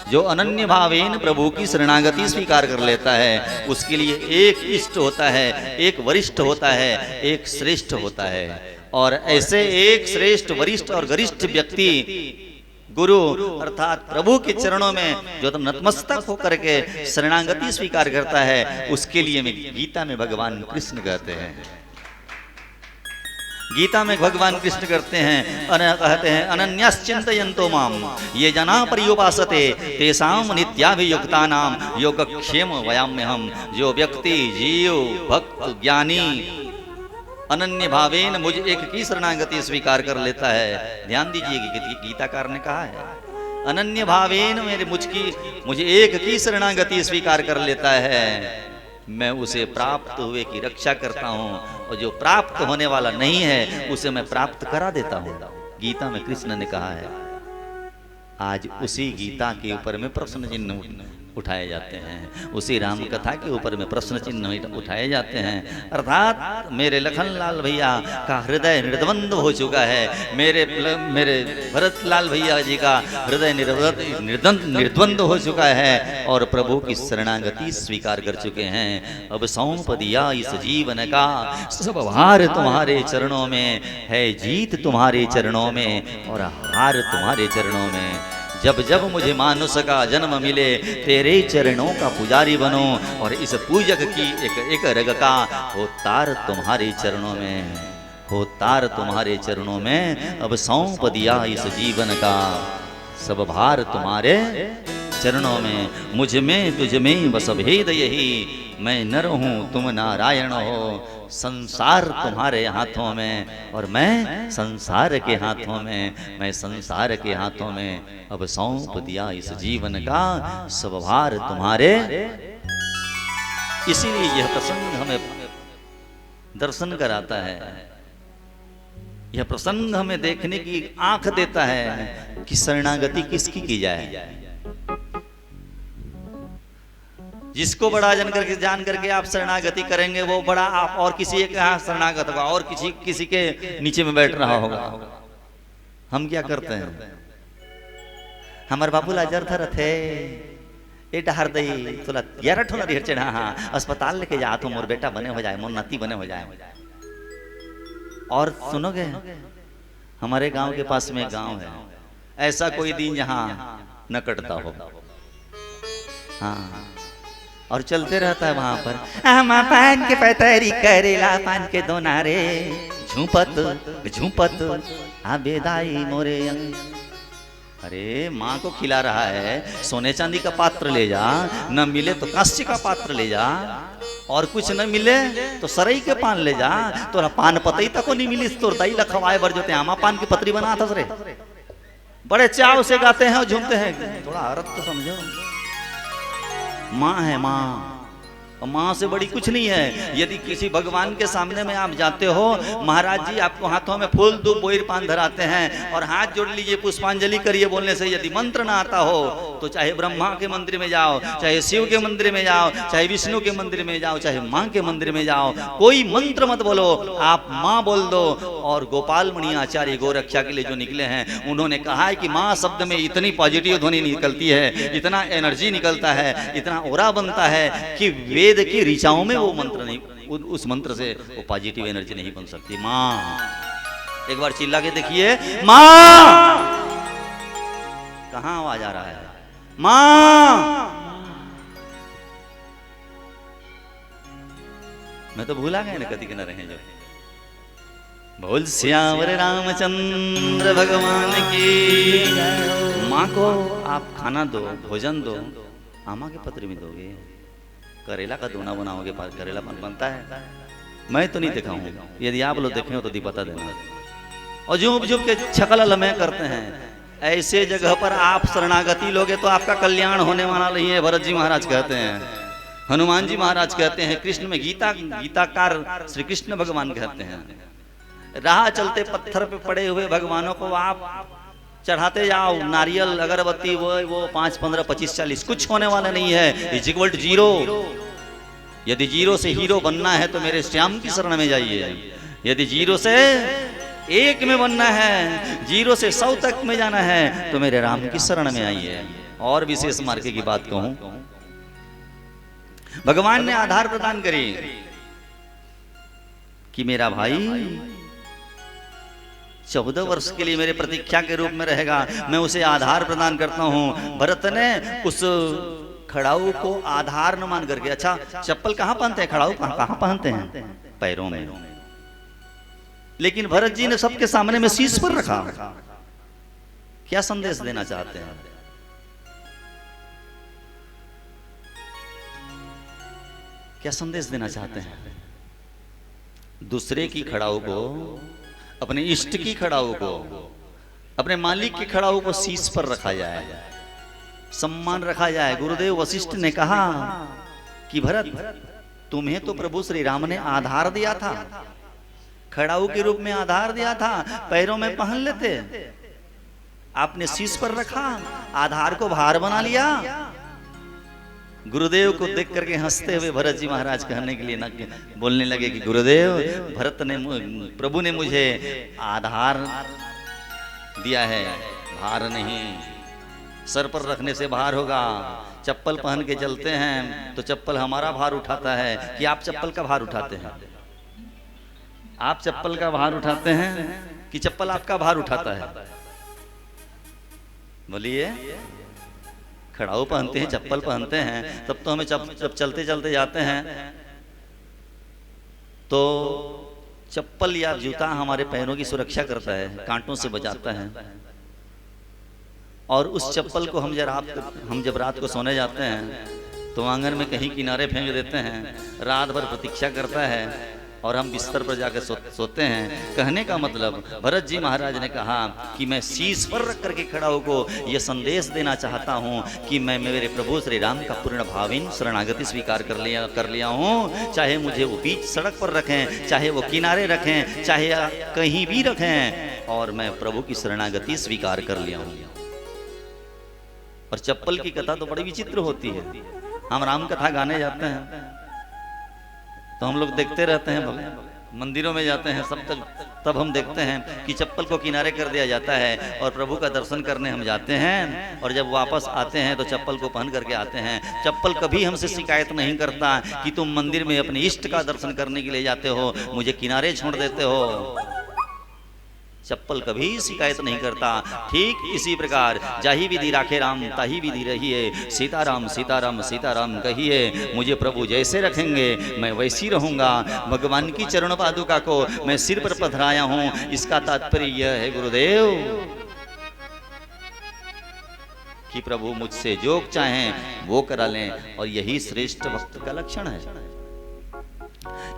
जो अनन्य भावेन प्रभु की शरणागति स्वीकार कर लेता है, उसके लिए एक इष्ट होता है, एक वरिष्ठ होता है, एक श्रेष्ठ होता है। और ऐसे एक श्रेष्ठ, वरिष्ठ और गरिष्ठ व्यक्ति गुरु अर्थात प्रभु के चरणों में जो नतमस्तक होकर के शरणागति स्वीकार करता है, उसके लिए में गीता में भगवान कृष्ण कहते हैं, गीता में भगवान कृष्ण कहते हैं अनन्यश्चिन्तयन्तो माम ये जना पर्युपासते तेषां नित्याभियुक्तानां योगक्षेम वयाम्यहम्। जो व्यक्ति जीव भक्त ज्ञानी अनन्य भावेन मुझ एक की शरणागति स्वीकार कर लेता है, ध्यान दीजिए गीताकार ने कहा है अनन्य भावेन मुझे एक की शरणागति स्वीकार कर लेता है, मैं उसे प्राप्त हुए की रक्षा करता हूं, और जो प्राप्त होने वाला नहीं है उसे मैं प्राप्त करा देता हूं। गीता में कृष्ण ने कहा है। आज उसी गीता के ऊपर में प्रश्न चिन्ह उठाए जाते हैं, उसी राम कथा के ऊपर में प्रश्न चिन्ह उठाए जाते हैं। अर्थात मेरे लखनलाल भैया का हृदय निर्द्वंद हो चुका है, मेरे भरत लाल भैया जी का हृदय निर्द्वंद हो चुका है और प्रभु की शरणागति स्वीकार कर चुके हैं। अब सौंप दिया इस जीवन का सब भार तुम्हारे चरणों में है, जीत तुम्हारे चरणों में और हार तुम्हारे चरणों में। जब जब मुझे मानुष का जन्म मिले तेरे चरणों का पुजारी बनो, और इस पूजक की एक रग का हो तार तुम्हारे चरणों में, हो तार तुम्हारे चरणों में। अब सौंप दिया इस जीवन का सब भार तुम्हारे चरणों में, मुझ में तुझ में बस भेद यही, मैं नर हूँ तुम नारायण हो, संसार तुम्हारे हाथों में और मैं संसार के हाथों में, मैं संसार के हाथों में अब सौंप दिया इस जीवन का सब भार तुम्हारे। इसीलिए यह प्रसंग हमें दर्शन कराता है, यह प्रसंग हमें देखने की आंख देता है कि शरणागति किसकी की जाए। जिसको बड़ा जान करके आप शरणागति करेंगे वो बड़ा आप और किसी के यहाँ शरणागत होगा और किसी के नीचे में बैठ रहा होगा। हम क्या करते हैं, हमारे बाबू लाजर था रथे ए डहर दई तुला 11 ठो नरिहर चढ़ा, हाँ अस्पताल लेके जा तो मोर बेटा बने हो जाए, मोर नाती बने हो जाए। और सुनोगे हमारे गांव के पास में गांव है, ऐसा कोई दिन यहाँ न कटता हो, हाँ और चलते रहता है वहां पर आमा पान के पतरी करेला पान के दोनारे झूपत झूपत आबेदाई मोरे अंग। अरे माँ को खिला रहा है, सोने चांदी का पात्र ले जा, न मिले तो कांस्य का पात्र ले जा, और कुछ न मिले तो सरई के पान ले जा, तोरा पान पतई तक को नहीं मिली तो दाई लखवाए बर जोते आमा पान की पतरी बना था रे। बड़े चाव से गाते हैं और झूमते हैं, थोड़ा अर्थ तो समझो। माँ है माँ, माँ से बड़ी कुछ नहीं है। यदि किसी भगवान के सामने में आप जाते हो, महाराज जी आपको हाथों में फूल दूब बोईर पान धराते हैं और हाथ जोड़ लीजिए, पुष्पांजलि करिए बोलने से। यदि मंत्र ना आता हो तो चाहे ब्रह्मा के मंदिर में जाओ, चाहे शिव के मंदिर में जाओ, चाहे विष्णु के मंदिर में जाओ, चाहे माँ के मंदिर में जाओ, कोई मंत्र मत बोलो, आप माँ बोल दो। और गोपाल मणि आचार्य गोरक्षा के लिए जो निकले हैं, उन्होंने कहा है कि माँ शब्द में इतनी पॉजिटिव ध्वनि निकलती है, इतना एनर्जी निकलता है, इतना ओरा बनता है कि वेद की ऋचाओं में वो मंत्र नहीं, उस मंत्र से वो पॉजिटिव एनर्जी नहीं बन सकती। माँ, एक बार चिल्ला के देखिए, माँ। कहां आवाज आ रहा है? माँ। मैं तो भूला गया ना, कति के न रहे जो। बोल श्यावर रामचंद्र भगवान की। माँ को आप खाना दो, भोजन दो, आमा के पत्र में दोगे, करेला का दोना बनाओगे, करेला बनता है। मैं तो नहीं देखा हूँ, यदि आप लोग देखे हो तो दी बता देना। और झुप झुप के छकल लम्हे करते हैं, ऐसे जगह पर आप शरणागति लोगे तो आपका कल्याण होने वाला नहीं है। भरत जी महाराज कहते हैं, हनुमान जी महाराज कहते हैं, कृष्ण में गीताकार श्री कृष्ण भगवान कहते हैं, राह चलते पत्थर पे पड़े हुए भगवानों को आप चढ़ाते जाओ, नारियल अगरबत्ती वो 5, 15, 25, 40 कुछ होने वाला नहीं है। Is equal to 0। यदि 0 से हीरो बनना है तो मेरे श्याम की शरण में जाइए। यदि 0 से 1 में बनना है, 0 से 100 तक में जाना है तो मेरे राम की शरण में आइए। और विशेष मार्के की बात कहूं, भगवान ने आधार प्रदान करी कि मेरा भाई 14 वर्ष के लिए मेरे प्रतीक्षा के रूप में रहेगा, मैं उसे आधार प्रदान करता हूं। भरत ने उस खड़ाऊ को आधार न मान करके, अच्छा चप्पल कहां पहनते हैं, खड़ाऊ कहां पहनते हैं, पैरों में, लेकिन भरत जी ने सबके सामने में शीश पर रखा। क्या संदेश देना चाहते हैं? क्या संदेश देना चाहते हैं? दूसरे की खड़ाऊ को, अपने इष्ट की खड़ाऊ को, अपने मालिक की खड़ाऊ को शीश पर रखा जाए, सम्मान रखा जाए। गुरुदेव वशिष्ठ ने कहा कि भरत, तुम्हें तो प्रभु श्री राम ने आधार दिया था, खड़ाऊ के रूप में आधार दिया था, पैरों में पहन लेते, आपने शीश पर रखा, आधार को भार बना लिया। गुरुदेव को देख करके हंसते हुए भरत जी महाराज कहने के लिए न बोलने लगे कि गुरुदेव, भरत ने, प्रभु ने मुझे आधार दिया है, भार नहीं। सर पर रखने से भार होगा, चप्पल पहन के चलते हैं तो चप्पल हमारा भार उठाता है कि आप चप्पल का भार उठाते हैं? आप चप्पल का भार उठाते हैं कि चप्पल आपका भार उठाता है? बोलिए। खड़ाऊ पहनते हैं, चप्पल पहनते हैं, तब तो हमें जब चलते चलते जाते हैं तो चप्पल या जूता हमारे पैरों की सुरक्षा करता है, कांटों से बचाता है। और उस चप्पल को हम जब रात को सोने जाते हैं तो आंगन में कहीं किनारे फेंक देते हैं, रात भर प्रतीक्षा करता है और हम बिस्तर पर जाकर सोते हैं। कहने का मतलब भरत जी महाराज ने कहा कि मैं शीश पर रख करके खड़ा होकर यह संदेश देना चाहता हूं कि मैं मेरे प्रभु श्री राम का पूर्ण भावीन शरणागति स्वीकार कर लिया हूं। चाहे मुझे वो बीच सड़क पर रखें, चाहे वो किनारे रखें, चाहे कहीं भी रखें, और मैं प्रभु की शरणागति स्वीकार कर लिया हूं। और चप्पल की कथा तो बड़ी विचित्र होती है। हम राम कथा गाने जाते हैं तो हम लोग देखते रहते हैं, मंदिरों में जाते हैं तब हम देखते हैं कि चप्पल को किनारे कर दिया जाता है और प्रभु का दर्शन करने हम जाते हैं, और जब वापस आते हैं तो चप्पल को पहन करके आते हैं। चप्पल कभी हमसे शिकायत नहीं करता कि तुम मंदिर में अपने इष्ट का दर्शन करने के लिए जाते हो, मुझे किनारे छोड़ देते हो। चप्पल कभी शिकायत नहीं करता। ठीक इसी प्रकार जाही विधि राखे राम ताही विधि रहिए, सीताराम सीताराम सीताराम कहिए। मुझे प्रभु जैसे रखेंगे मैं वैसी रहूंगा। भगवान की चरण पादुका को मैं सिर पर पधराया हूं, इसका तात्पर्य यह है गुरुदेव कि प्रभु मुझसे जो चाहें वो करा लें, और यही श्रेष्ठ भक्त का लक्षण है,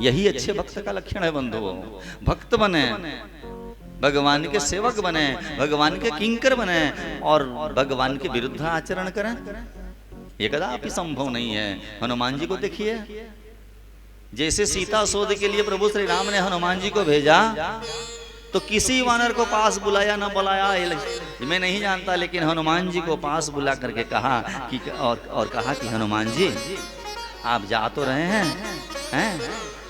यही अच्छे भक्त का लक्षण है। बंधुओं, भक्त बने, भगवान के सेवक बने, भगवान के किंकर बने, और भगवान के विरुद्ध आचरण करें, ये कदापि संभव नहीं है। हनुमान जी को देखिए, जैसे सीता शोध के लिए प्रभु श्री राम ने हनुमान जी को भेजा तो किसी वानर को पास बुलाया ना बुलाया मैं नहीं जानता, लेकिन हनुमान जी को पास बुला करके कहा कि और कहा कि हनुमान जी आप जा तो रहे हैं,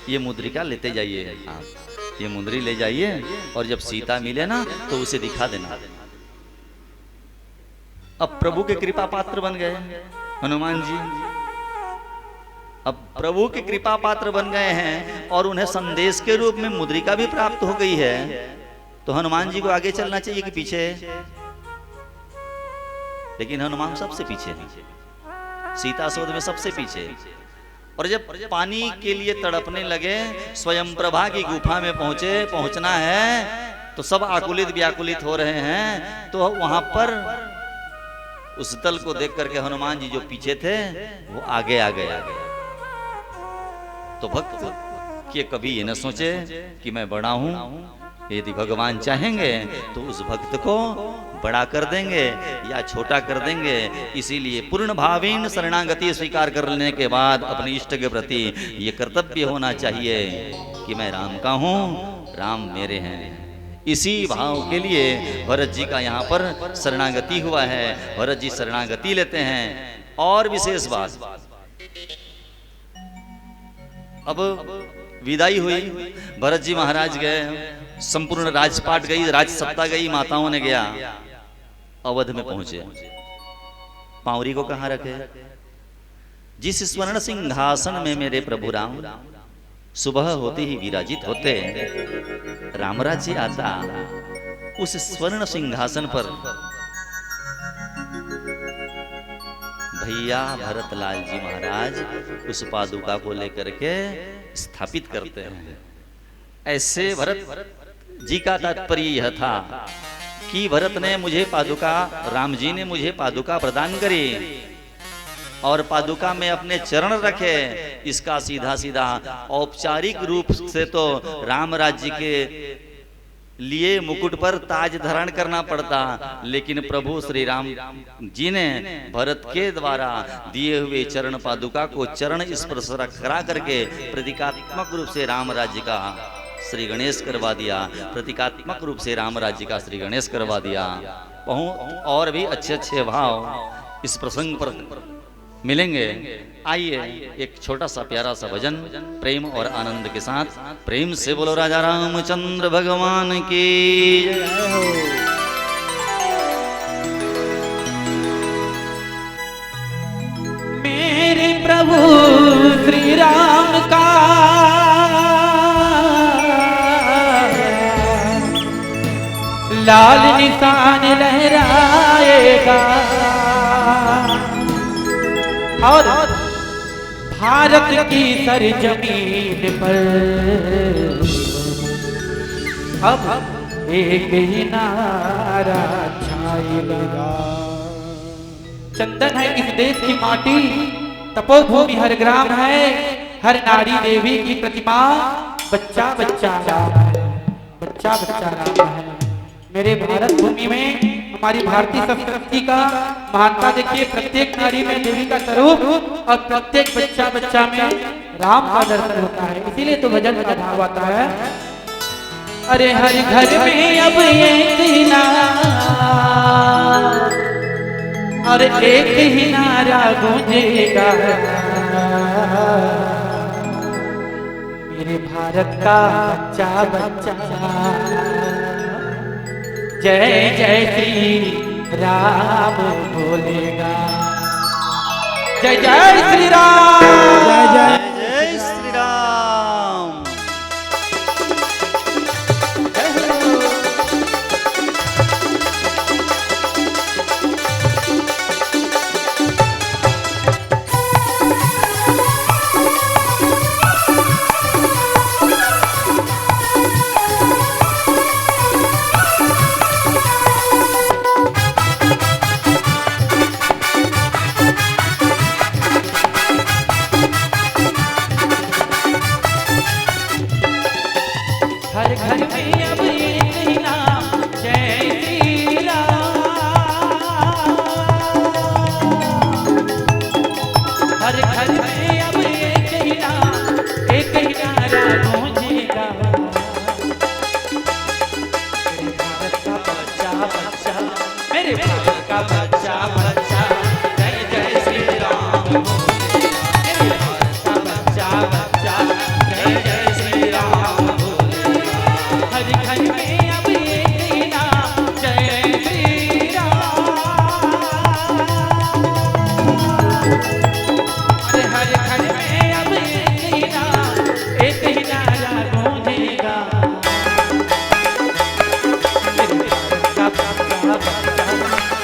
ये मुद्रिका लेते जाइए, आप ये मुंदरी ले जाइए, और जब सीता मिले ना तो उसे दिखा देना। अब प्रभु के कृपा पात्र बन गए हनुमान जी, अब प्रभु के कृपा पात्र बन गए हैं और उन्हें संदेश के रूप में मुद्रिका भी प्राप्त हो गई है। तो हनुमान जी को आगे चलना चाहिए कि पीछे? लेकिन हनुमान सबसे पीछे है, सीता शोध में सबसे पीछे। और जब पानी के लिए तड़पने लगे, स्वयं प्रभा की गुफा में पहुंचना है, तो सब आकुलित व्याकुलित हो रहे हैं। तो वहां पर उस दल को देख करके हनुमान जी जो पीछे थे वो आगे आ गए। तो भक्त के कभी ये न सोचे कि मैं बड़ा हूं, यदि भगवान चाहेंगे तो उस भक्त को बड़ा कर देंगे या छोटा कर देंगे। इसीलिए पूर्ण भावीन शरणागति स्वीकार कर लेने के बाद अपने इष्ट के प्रति ये कर्तव्य होना चाहिए कि मैं राम का हूं, राम मेरे हैं। इसी भाव के लिए भरत जी का यहाँ पर शरणागति हुआ है। भरत जी शरणागति लेते हैं। और विशेष बात, अब विदाई हुई, भरत जी महाराज गए, संपूर्ण राजपाट गई, राजसत्ता गई, माताओं ने गया, अवध में पहुंचे। पावरी को कहां रखे? जिस स्वर्ण सिंहासन में मेरे प्रभु राम सुबह होते ही विराजित होते, राम राज्य आता, उस स्वर्ण सिंहासन पर भैया भरतलाल जी महाराज उस पादुका को लेकर के स्थापित करते हैं। ऐसे भरत जी का तात्पर्य यह था कि भरत ने मुझे पादुका, राम जी ने मुझे पादुका प्रदान करी और पादुका में अपने चरण रखे। इसका सीधा सीधा औपचारिक रूप से तो राम राज्य के लिए मुकुट पर ताज धारण करना पड़ता, लेकिन प्रभु श्री राम जी ने भरत के द्वारा दिए हुए चरण पादुका को चरण स्पर्श करा करके प्रतीकात्मक रूप से राम राज्य का श्री गणेश करवा दिया, प्रतीकात्मक रूप से राम राज्य का श्री गणेश करवा दिया। और भी अच्छे अच्छे भाव इस प्रसंग पर मिलेंगे। आइए एक छोटा सा प्यारा सा भजन प्रेम और आनंद के साथ। प्रेम से बोलो राजा रामचंद्र भगवान की जय हो। मेरे प्रभु श्री राम का लाल निशान लहराएगा और भारत की सरजमीन पर अब एक ही नारा छाएगा। चंदन है इस देश की माटी, तपोभूमि हर ग्राम है, हर नारी देवी की प्रतिमा, बच्चा बच्चा राम है, बच्चा बच्चा राम है। मेरे भारत भूमि में हमारी भारतीय संस्कृति का महानता देखिए, प्रत्येक नारी में देवी का स्वरूप और प्रत्येक बच्चा बच्चा में राम का दर्शन होता है। इसीलिए तो भजन का भाव आता है, अरे हर घर में अब एक ही नारा और एक ही नारा गूंजेगा, मेरे भारत का बच्चा बच्चा जय जय श्री राम बोलेगा। जय जय श्री राम, जय जय श्री राम। हर घर में अब एक ही नाम जय श्री राम, हर घर में अब एक ही नाम, एक ही नारा गूंजेगा, मेरे भारत का बच्चा बच्चा, मेरे भारत का बच्चा बच्चा जय जय श्री राम बोलेगा, मेरे भारत का बच्चा बच्चा जय जय श्री राम बोलेगा। हर घर में अब एक ही नाम जय श्री राम, अरे हर घर में अब एक ही नाम, एक ही नारा गूंजेगा,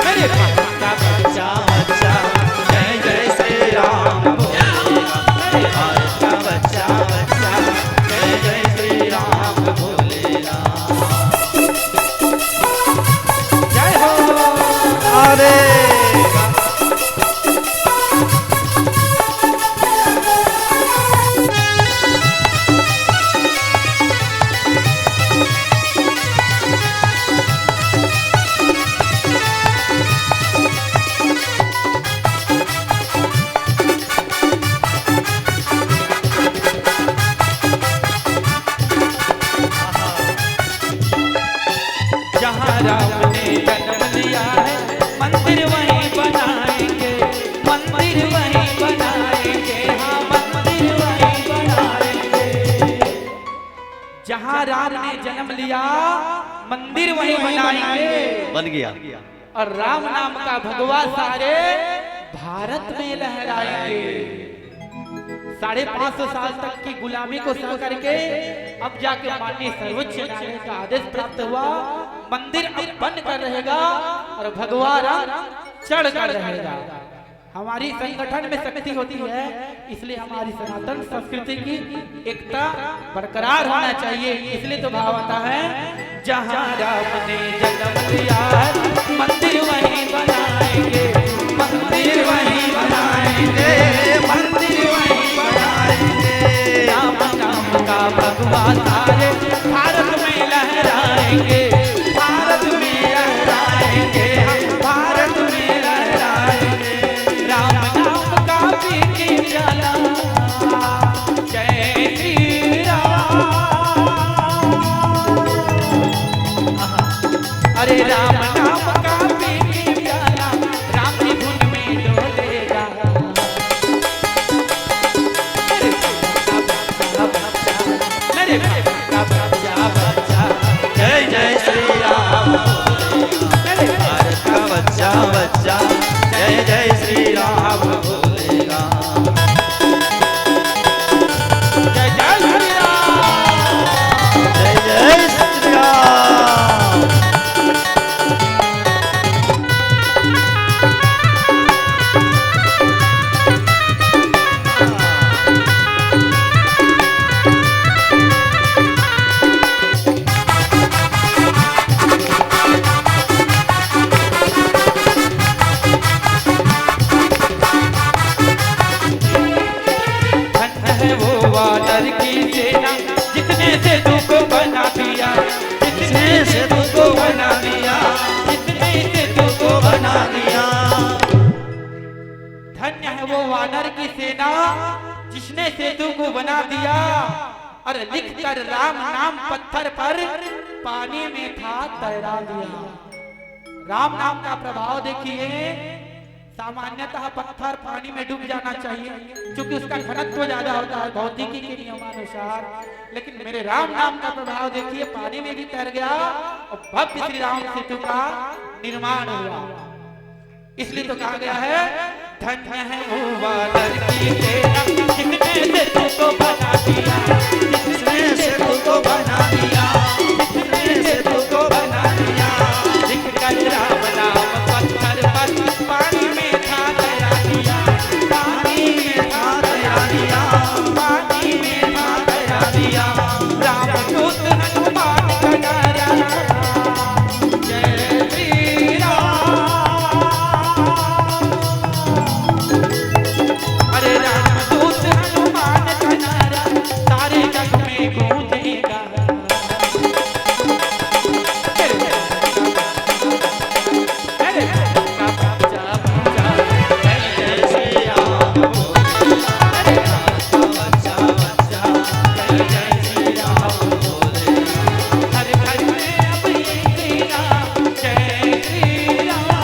मेरे भारत का बच्चा बच्चा जय जय श्री राम बोलेगा, मेरे भारत का बच्चा बच्चा जय जय श्री राम बोलेगा। जय हो अरे जहाँ राम ने जन्म लिया है, मंदिर वहीं बनाएंगे, मंदिर वहीं बनाएंगे, हाँ मंदिर वहीं बनाएंगे। जहाँ राम ने जन्म लिया, मंदिर वहीं बनाएंगे, बन गया। और राम नाम का भगवा सारे भारत में लहराएंगे। 550 साल तक की गुलामी को सह करके अब जाके माननीय सर्वोच्च न्यायालय का आदेश प्राप्त हुआ, मंदिर अब बन कर रहेगा और भगवा राम चढ़ कर रहेगा। हमारी संगठन में शक्ति होती है, इसलिए हमारी सनातन संस्कृति की एकता बरकरार होना चाहिए। इसलिए तो भाव आता है, जहाँ राम ने जन्म लिया मंदिर वहीं बनाएंगे, मंदिर वहीं बनाएंगे, मंदिर वहीं बनाएंगे। राम नाम का भगवा सारे भारत में लहराएंगे, भारत में लहराएंगे, हम भारत में लहराएंगे। राम नाम का पीके प्याला जय श्री राम, अरे राम नाम का पीके प्याला राम की धुन में डोलेगा। मेरे का बच्चा बच्चा जय जय श्री राम बोलेगा, मेरे भारत का बच्चा बच्चा जय जय श्री राम बोलेगा। जय जय श्री राम, जय जय श्री राम। सेना, जितने से तुमको बना दिया, जितने से तुमको बना दिया, जितने से तुमको बना दिया। धन्य है वो वानर की सेना जिसने सेतु को बना दिया और लिख कर राम नाम पत्थर पर पानी में था तैरा दिया। राम नाम का प्रभाव देखिए, सामान्यतः पत्थर पानी में डूब जाना चाहिए क्योंकि उसका घनत्व ज्यादा होता है भौतिकी के नियमानुसार, लेकिन मेरे राम नाम का प्रभाव देखिए, पानी में भी तैर गया और भव्य श्री राम सेतु का निर्माण हुआ। इसलिए तो कहा गया है धन्य है वो वानर की सेना, जितने से तुमको बना दिया, जितने से तुमको बना दिया, जितने से तुमको बना दिया। लिख कर राम नाम पत्थर पर पानी में था तैरा दिया, पानी में था तैरा दिया, पानी में था तैरा दिया। राम दूत हनुमान का नारा, जय श्री राम। अरे रामदूत हनुमान का नारा सारे जग में गूंजेगा। अरे बच्चा बच्चा जय जय श्री राम, अरे बच्चा बच्चा जय जय श्री राम बोले। हर घर में अब ये श्री राम, जय श्री राम।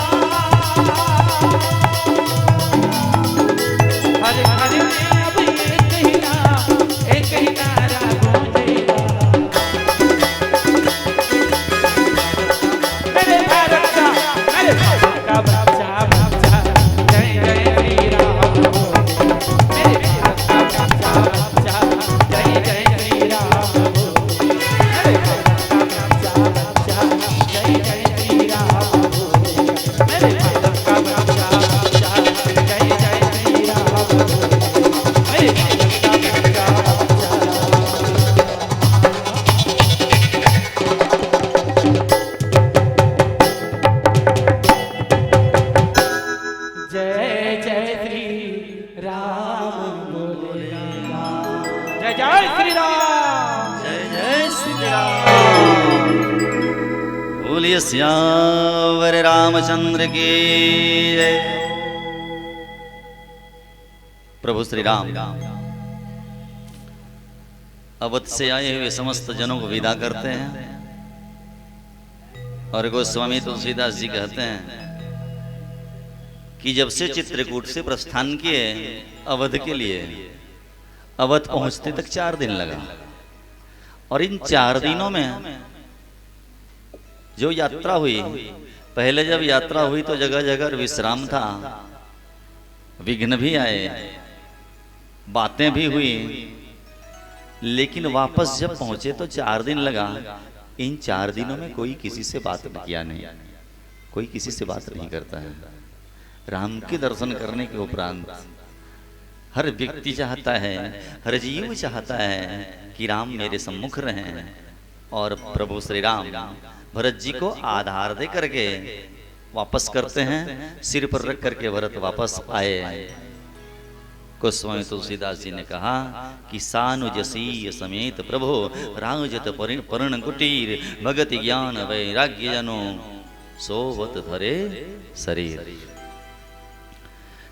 हर घर में अब एक ही नारा गूंजेगा। मेरे भारत का बच्चा बच्चा जय जय श्री राम बोले। मेरे भारत का बच्चा बच्चा जय जय श्री राम बोले। मेरे भारत का बच्चा बच्चा जय जय श्री राम बोले। मेरे भारत का बच्चा बच्चा जय जय श्री राम बोले। मेरे भारत का बच्चा जय जय श्री राम बोलेगा। जय जय श्री राम, जय जय श्री राम। बोलिए सियावर रामचंद्र की जय। प्रभु श्री राम अवध से आए हुए समस्त जनों को विदा करते हैं और गोस्वामी तुलसीदास जी कहते हैं कि जब से चित्रकूट से प्रस्थान किए अवध के लिए, अवध पहुंचते तक 4 दिन लगा और इन 4 दिनों में जो यात्रा हुई, पहले जब यात्रा हुई तो जगह जगह विश्राम था, विघ्न भी आए, बातें भी हुई, लेकिन वापस जब पहुंचे तो 4 दिन लगा। इन 4 दिनों में कोई किसी से बात किया नहीं, कोई किसी से बात नहीं करता है। राम के दर्शन करने के उपरांत हर व्यक्ति चाहता है, हर जीव चाहता है कि राम मेरे सम्मुख रहें। और प्रभु श्री राम भरत जी को आधार दे करके वापस करते हैं, सिर पर रख करके भरत वापस आए। गोस्वामी तुलसीदास जी ने कहा कि सानुजसी समेत प्रभु राजत पर्ण कुटीर, भगत ज्ञान वैराग्य जनो सोवत धरे शरीर।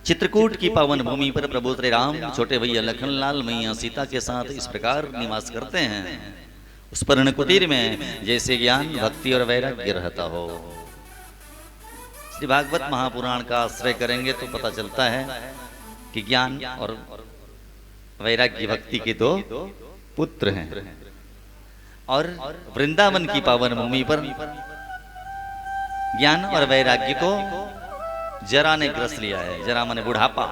चित्रकूट की पावन भूमि पर प्रभु श्री राम छोटे भैया लखनलाल मैया सीता के साथ इस प्रकार निवास करते हैं। उस पर्ण कुटीर में जैसे ज्ञान भक्ति और वैराग्य रहता हो। श्री भागवत महापुराण का आश्रय करेंगे तो पता चलता है कि ज्ञान और वैराग्य भक्ति के 2 पुत्र हैं। और वृंदावन की पावन भूमि पर ज्ञान और वैराग्य को जरा ने ग्रस लिया है। जरा माने बुढ़ापा,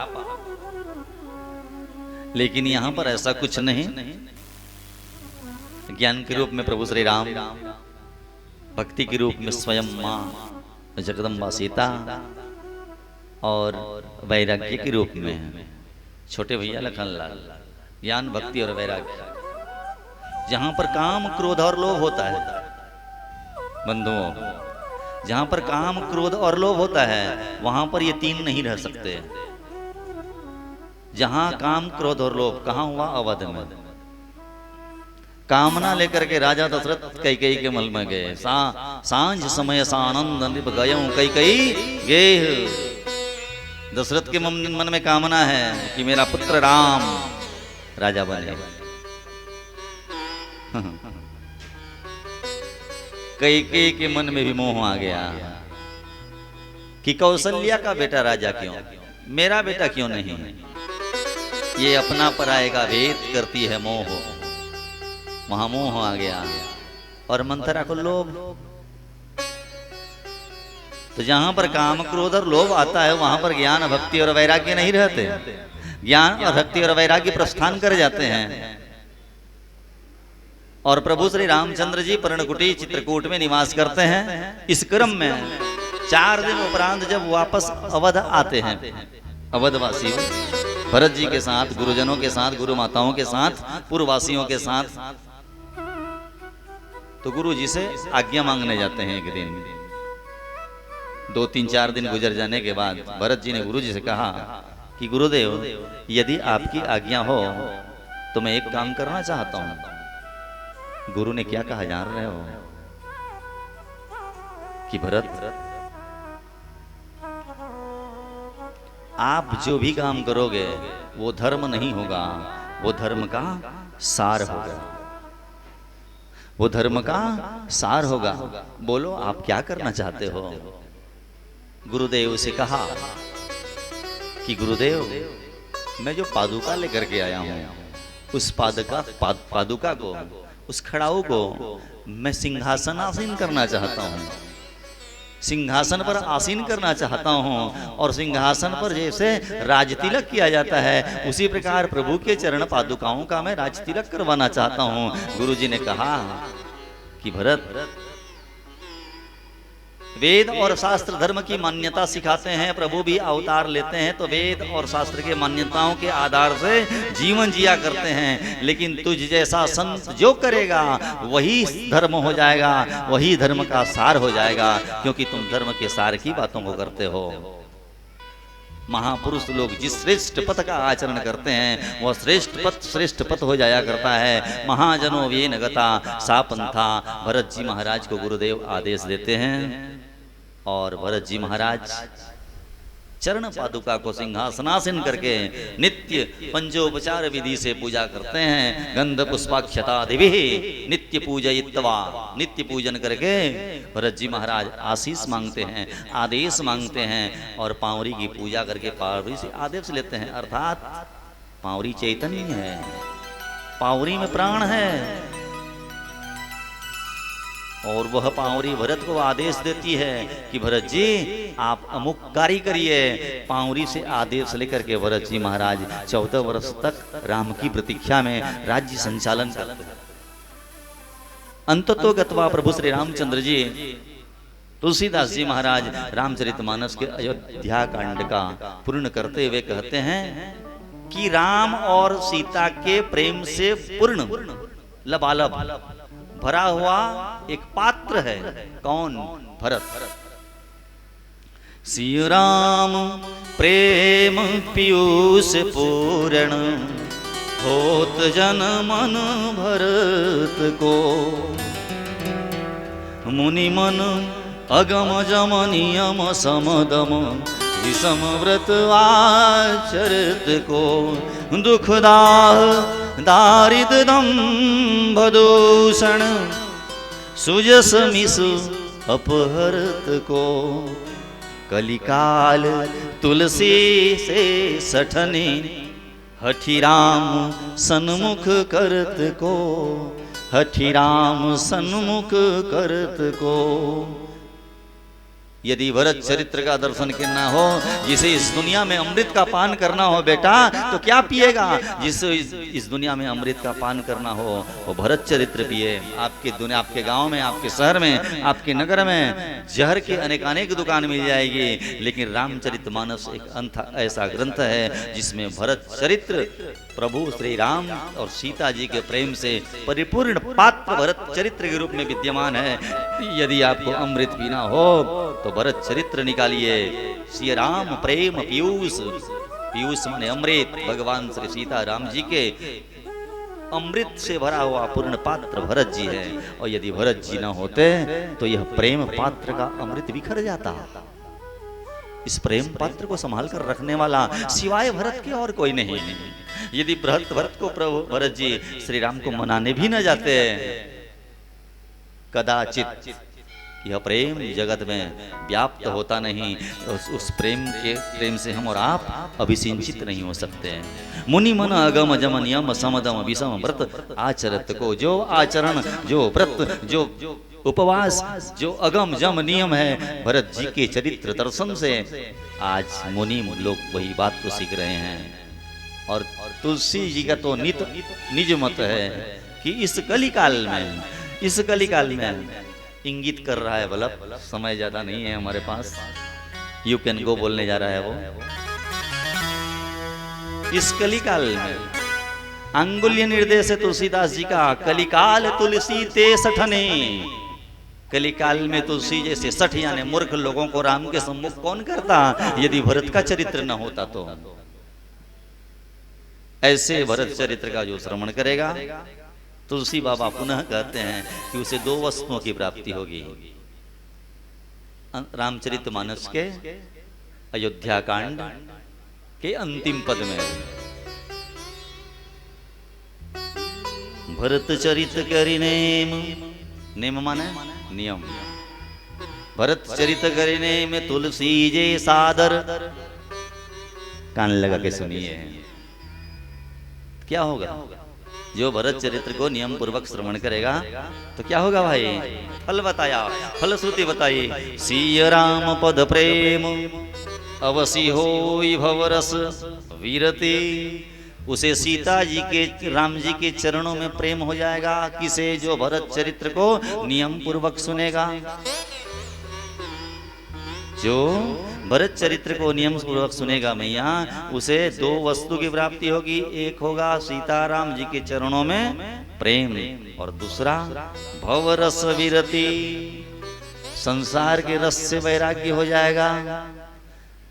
लेकिन यहां पर ऐसा कुछ नहीं। ज्ञान के रूप में प्रभु श्री राम, भक्ति के रूप में स्वयं मां जगदम्बा सीता, और वैराग्य के रूप में छोटे भैया लखनलाल। ज्ञान भक्ति और वैराग्य, जहां पर काम क्रोध और लोभ होता है बंधुओं, जहां पर काम क्रोध और लोभ होता है वहां पर ये 3 नहीं रह सकते। जहां काम क्रोध और लोभ, कहां हुआ? अवध में। कामना लेकर के राजा दशरथ कैकेयी के महल में गए। सांझ समय सानंद निभ गयऊं कैकेयी गेह। दशरथ के मन में कामना है कि मेरा पुत्र राम राजा बने। कैकेयी के मन में भी मोह आ गया कि कौशल्या का बेटा राजा क्यों, मेरा बेटा क्यों नहीं। ये अपना पराये का भेद करती है मोह। महामोह आ गया और मंथरा को लोभ। तो जहां पर काम क्रोध और लोभ आता है वहां पर ज्ञान भक्ति और वैराग्य नहीं रहते। ज्ञान और भक्ति और वैराग्य प्रस्थान कर जाते हैं। और प्रभु श्री रामचंद्र जी पर्णकुटी चित्रकूट में निवास करते हैं। इस क्रम में 4 दिन उपरांत जब वापस अवध आते हैं, अवधवासी भरत जी के साथ, गुरुजनों के साथ, गुरु माताओं के साथ, पूर्ववासियों के साथ, तो गुरु जी से आज्ञा मांगने जाते हैं। एक दिन 2-3-4 दिन गुजर जाने के बाद भरत जी ने गुरु जी से कहा कि गुरुदेव यदि आपकी आज्ञा हो तो मैं एक काम करना चाहता हूं। गुरु ने क्या कहा जान रहे हो कि भरत आप जो भी काम करोगे वो धर्म नहीं होगा, वो धर्म का सार होगा, वो धर्म का सार होगा। बोलो आप क्या करना चाहते हो। गुरुदेव से कहा कि गुरुदेव मैं जो पादुका लेकर के आया हूं उस पादुका को, उस खड़ाऊ को मैं सिंहासन आसीन करना चाहता हूं। सिंहासन पर आसीन करना चाहता हूं और सिंहासन पर जैसे राजतिलक किया जाता है उसी प्रकार प्रभु के चरण पादुकाओं का मैं राजतिलक करवाना चाहता हूं। गुरुजी ने कहा कि भरत वेद और शास्त्र धर्म की मान्यता सिखाते हैं। प्रभु भी अवतार लेते हैं तो वेद और शास्त्र के मान्यताओं के आधार से जीवन जिया करते हैं। लेकिन तुझ जैसा संत जो करेगा वही धर्म हो जाएगा, वही धर्म का सार हो जाएगा, क्योंकि तुम धर्म के सार की बातों को करते हो। महापुरुष लोग जिस श्रेष्ठ पथ का आचरण करते हैं वह श्रेष्ठ पथ हो जाया करता है। महाजनों वे नगता सा पंथा। भरत जी महाराज को गुरुदेव आदेश देते हैं और भरत जी महाराज चरण पादुका को सिंहासनासीन करके नित्य पंचोपचार विधि से पूजा करते हैं। गंध पुष्पाक्षता देवी नित्य पूजयित्वा, नित्य पूजन करके भरत जी महाराज आशीष मांगते हैं, आदेश मांगते हैं और पांवरी की पूजा करके पांवरी से आदेश लेते हैं। अर्थात पांवरी चैतन्य है, पांवरी में प्राण है और वह पांवरी भरत को आदेश देती है कि भरत जी आप अमुक कार्य करिए। पांवरी से आदेश लेकर के भरत जी महाराज 14 वर्ष तक राम की प्रतीक्षा में राज्य संचालन करते हैं। अंततो गत्वा प्रभु श्री रामचंद्र जी तुलसीदास जी महाराज रामचरितमानस के अयोध्या कांड का पूर्ण करते हुए कहते हैं कि राम और सीता के प्रेम से पूर्ण लबालब भरा हुआ एक पात्र है। कौन? भरत। श्री राम प्रेम पीयूष पूर्ण होत जन मन भरत को। मुनि मन अगम जम नियम समदम विषम व्रत आचरित को। दुखदाह दारिद्रम भदूषण सुजस मिसु अपहरत को। कलिकाल तुलसी से सठने हठि राम सन्मुख करत को। हठि राम सन्मुख करत को। यदि भरत चरित्र का दर्शन करना हो, जिसे इस दुनिया में अमृत का पान करना हो बेटा तो क्या पिएगा? जिसे इस दुनिया में अमृत का पान करना हो वो भरत चरित्र पिए। आपके गांव में, आपके शहर में, आपके नगर में जहर की अनेक दुकान मिल जाएगी, लेकिन रामचरितमानस एक ऐसा ग्रंथ है जिसमें भरत चरित्र प्रभु श्री राम और सीता जी के प्रेम से परिपूर्ण पात्र भरत चरित्र के रूप में विद्यमान है। यदि आपको अमृत पीना हो तो भरत चरित्र निकालिए। श्री राम प्रेम पीयूष, पीयूष माने अमृत, भगवान श्री सीता राम जी के अमृत से भरा हुआ पूर्ण पात्र भरत जी है, और यदि भरत जी न होते तो यह प्रेम पात्र का अमृत बिखर जाता। इस प्रेम पात्र को संभाल कर रखने वाला सिवाय भरत के और कोई नहीं। यदि भरत को प्रभु भरत जी श्री राम को मनाने भी न जाते, कदाचित यह प्रेम जगत में व्याप्त होता नहीं। उस प्रेम से हम और आप अभिसिंचित नहीं हो सकते। मुनि मन अगम जम नियम समदम विषम व्रत आचरत को, जो आचरण, जो व्रत, जो उपवास, जो अगम जम नियम है, भरत जी के चरित्र दर्शन से आज मुनि लोग वही बात को सीख रहे हैं। और तुलसी जी का तो निज मत है कि इस कलिकाल में इंगित कर रहा है बल्लभ, समय ज्यादा नहीं है हमारे पास, यू कैन गो बोलने जा रहा है वो। इस कलिकाल में अंगुल्य निर्देश है तुलसीदास जी का, कलिकाल तुलसी ते सठने। कलिकाल में तुलसी जैसे सठ यानी मूर्ख लोगों को राम के सम्मुख कौन करता, यदि भरत का चरित्र न होता तो। ऐसे भरत चरित्र का जो श्रवण करेगा, तुलसी बाबा पुनः कहते हैं कि उसे दो वस्तुओं की प्राप्ति होगी। रामचरितमानस के अयोध्या कांड के अंतिम पद में, भरत चरित करि नेम, नेम माने नियम, भरत चरित करि नेम तुलसी जे सादर। कान लगा के सुनिए, क्या होगा? जो भरत चरित्र को नियम पूर्वक श्रवण करेगा तो क्या होगा भाई? फल बताया, फलश्रुति बताई। सिय राम पद प्रेम अवसी होई भवरस वीरति। उसे सीता जी के, राम जी के चरणों में प्रेम हो जाएगा। किसे? जो भरत चरित्र को नियम पूर्वक सुनेगा। जो भरत चरित्र को नियम पूर्वक सुनेगा मैया, उसे दो वस्तु की प्राप्ति होगी। एक होगा सीताराम जी के चरणों में प्रेम, और दूसरा भवरस विरति, संसार के रस से वैराग्य हो जाएगा।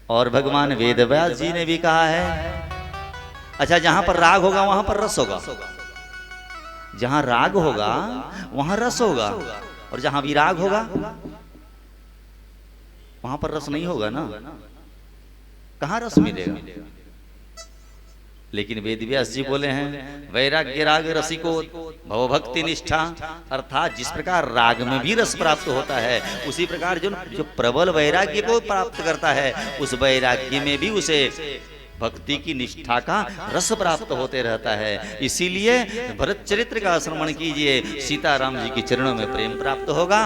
और भगवान वेदव्यास जी ने भी कहा है, अच्छा जहां पर राग होगा वहां पर रस होगा, जहां राग होगा वहां रस होगा, और जहां विराग होगा वहां पर रस नहीं होगा ना, कहां रस मिलेगा? लेकिन वेदव्यास जी बोले हैं, वैराग्य राग रसिको भवभक्ति निष्ठा, अर्थात जिस प्रकार राग में भी रस प्राप्त होता है, उसी प्रकार जो प्रबल वैराग्य को प्राप्त करता है, उस वैराग्य में भी उसे भक्ति की निष्ठा का रस प्राप्त होते रहता है। इसीलिए भरत चरित्र का श्रवण कीजिए, सीताराम जी के चरणों में प्रेम प्राप्त होगा,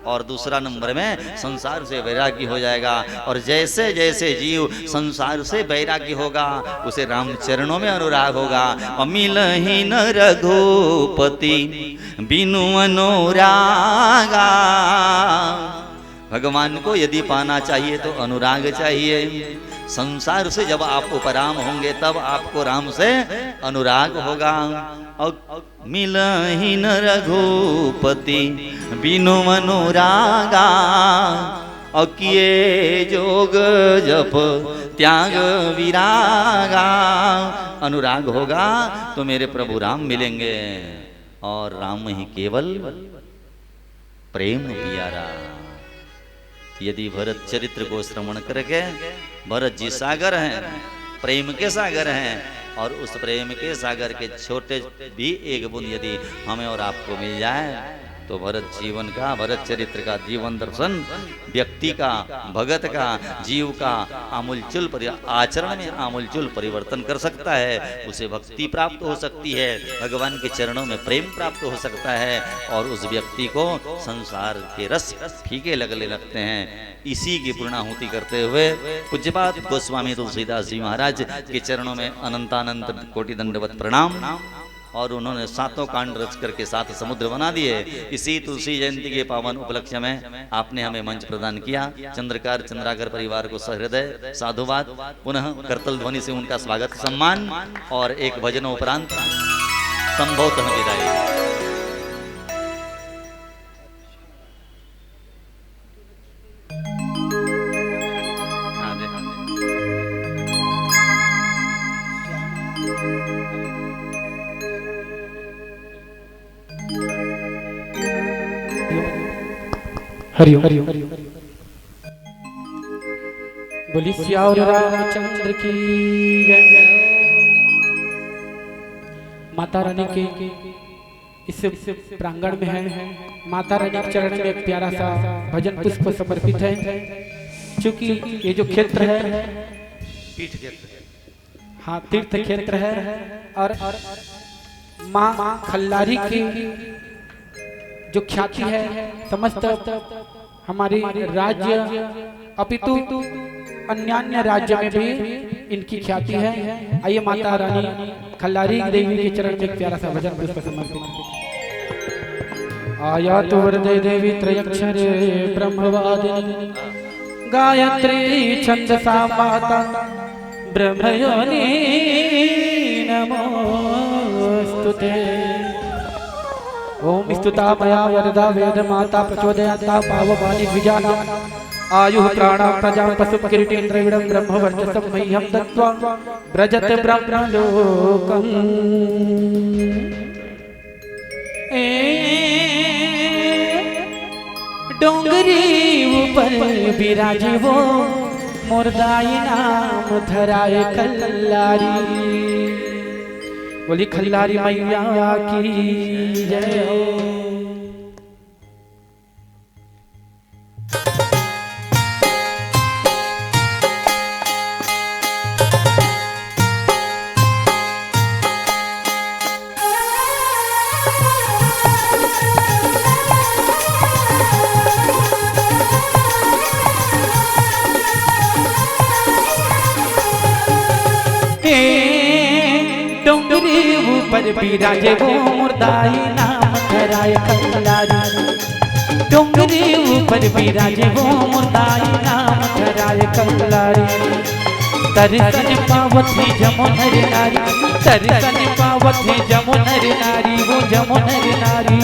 और दूसरा नंबर में संसार से वैराग्य हो जाएगा। और जैसे जैसे जीव संसार से वैराग्य होगा, उसे राम चरणों में अनुराग होगा। अमिलहि न रघुपति बिनु अनुरागा। भगवान को यदि पाना चाहिए तो अनुराग चाहिए। संसार से जब आप उपराम होंगे तब आपको राम से अनुराग होगा। और मिलहि न रघुपति बिनु अनुरागा। और किए जोग जप त्याग विरागा। अनुराग होगा तो मेरे प्रभु राम मिलेंगे, और राम ही केवल प्रेम प्यारा। यदि भरत चरित्र को श्रवण करके, भरत जी सागर हैं, प्रेम के सागर हैं, और उस प्रेम के सागर के छोटे भी एक बूंद यदि हमें और आपको मिल जाए, तो भरत जीवन का, भरत चरित्र का जीवन दर्शन व्यक्ति का, भगत का, जीव का आमूलचूल आचरण में आमूलचूल परिवर्तन कर सकता है। उसे भक्ति प्राप्त हो सकती है, भगवान के चरणों में प्रेम प्राप्त हो सकता है, और उस व्यक्ति को संसार के रस फीके लगने लगते हैं। इसी की पूर्णाहुति करते हुए पूज्यपाद गोस्वामी तुलसीदास जी महाराज के चरणों में अनंतानंत कोटि दंडवत प्रणाम। और उन्होंने सातों कांड रच करके सात समुद्र बना दिए। इसी तुलसी जयंती के पावन उपलक्ष्य में आपने हमें मंच प्रदान किया। चंद्रकार चंद्राकर परिवार को सहृदय साधुवाद, पुनः करतल ध्वनि से उनका स्वागत सम्मान, और एक भजन उपरांत संभवतः विदाई। हरिओम बोली सियावर रामचंद्र की जय। माता रानी के इस प्रांगण में है, माता रानी के चरण में एक प्यारा सा भजन पुष्प समर्पित है। क्योंकि ये जो क्षेत्र है पीठ क्षेत्र, हाँ तीर्थ क्षेत्र है और माँ खल्लारी की जो ख्याति है समस्त हमारे राज्य अपितु अन्य राज्य में भी इनकी ख्याति है। आइए माता रानी खल्लारी देवी के चरण में एक प्यारा सा भजन पुष्प समर्पित। आया तो वरदे देवी त्रयक्षरे ब्रह्मवादिनी गायत्री छंदसा माता ब्रह्मयोनि नमोस्तुते। ओम स्तुता मया वरदा वेद माता प्रचोदयाता पावमानि द्विजाना आयुः प्राणा प्रजा पशु किरीटेन्द्रविडं ब्रह्मवर्चसं मह्यं दत्त्वा व्रजत ब्रह्मलोकम्। डोंगरी ऊपर बिराजे वो मुर्दाई नाम धराए खल्लारी। बोली खल्लारी मैया की जय हो। डोंगरी ऊपर बिराजे वो मुर्दाई नाम धराए खल्लारी। डोंगरी ऊपर बिराजे वो मुर्दाई नाम धराए खल्लारी। दर्शन पावत है जमुनर नारी, दर्शन पावत है जमुनर नारी, वो जमुनर नारी।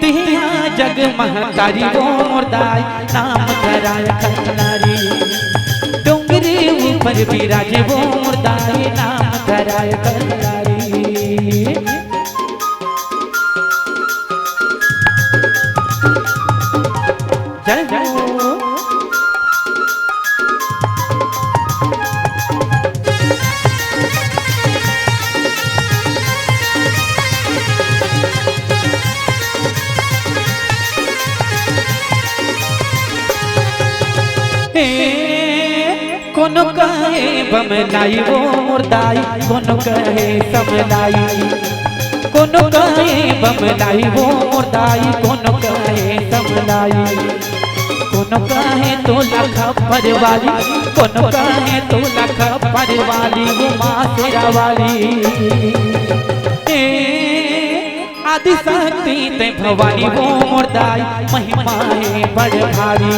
तिहिया जग महतारी वो मुर्दाई नाम धराए खल्लारी। डोंगरी ऊपर बिराजे वो मुर्दाई नाम धराए खल्लारी। जय जय कोनो कहे बमलाई वो मुर्दाई, कोनो कहे समलाई। कोनो कहे बमलाई वो मुर्दाई, कोनो कहे समलाई। कोनो कहे तो लखा परवाली, कोनो कहे तो लखा परवाली, वो माँ तेरा वाली। आदि शक्ति ते भवानी वो मुर्दाई, महिमा है बड़ भारी।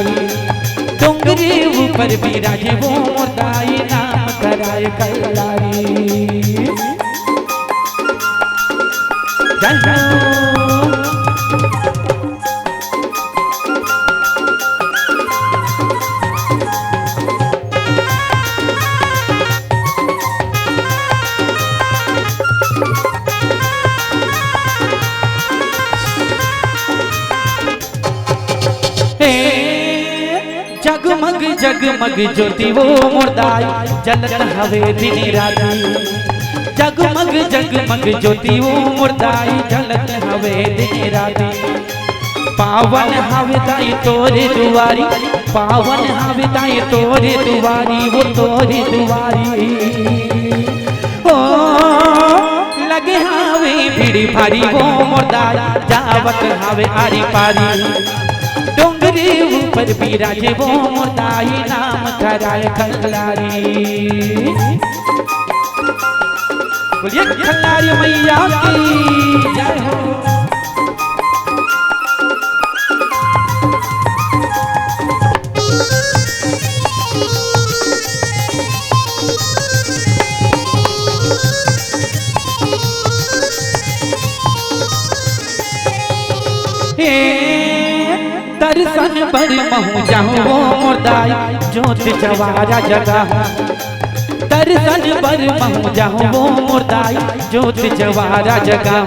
डोंगरी ऊपर बिराजे वो मुर्दाई नाम धराए खल्लारी। जय हो जगमग जगमग ज्योति वो मुर्दाई जलत हवे दिन राती। जगमग जगमग ज्योति वो मुर्दाई जलत हवे दिन राती। पावन हवे दाई तोरे दुआरी, पावन हवे दाई तोरे दुआरी, वो तोरे दुआरी। ओ लगे हवे भीड़ भारी वो मुर्दाई जावत हवे आरी पारी। डोंगरी ऊपर बिराजे वो मुर्दाई नाम धराए खल्लारी। बोलिए खल्लारी मैया की जय हो। दर्शन पर महू जाऊं वो मुर्दाई ज्योत जवारा जगह। दर्शन पर महू जाऊं वो मुर्दाई ज्योत जवारा जगह।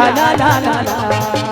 ला ला ला ला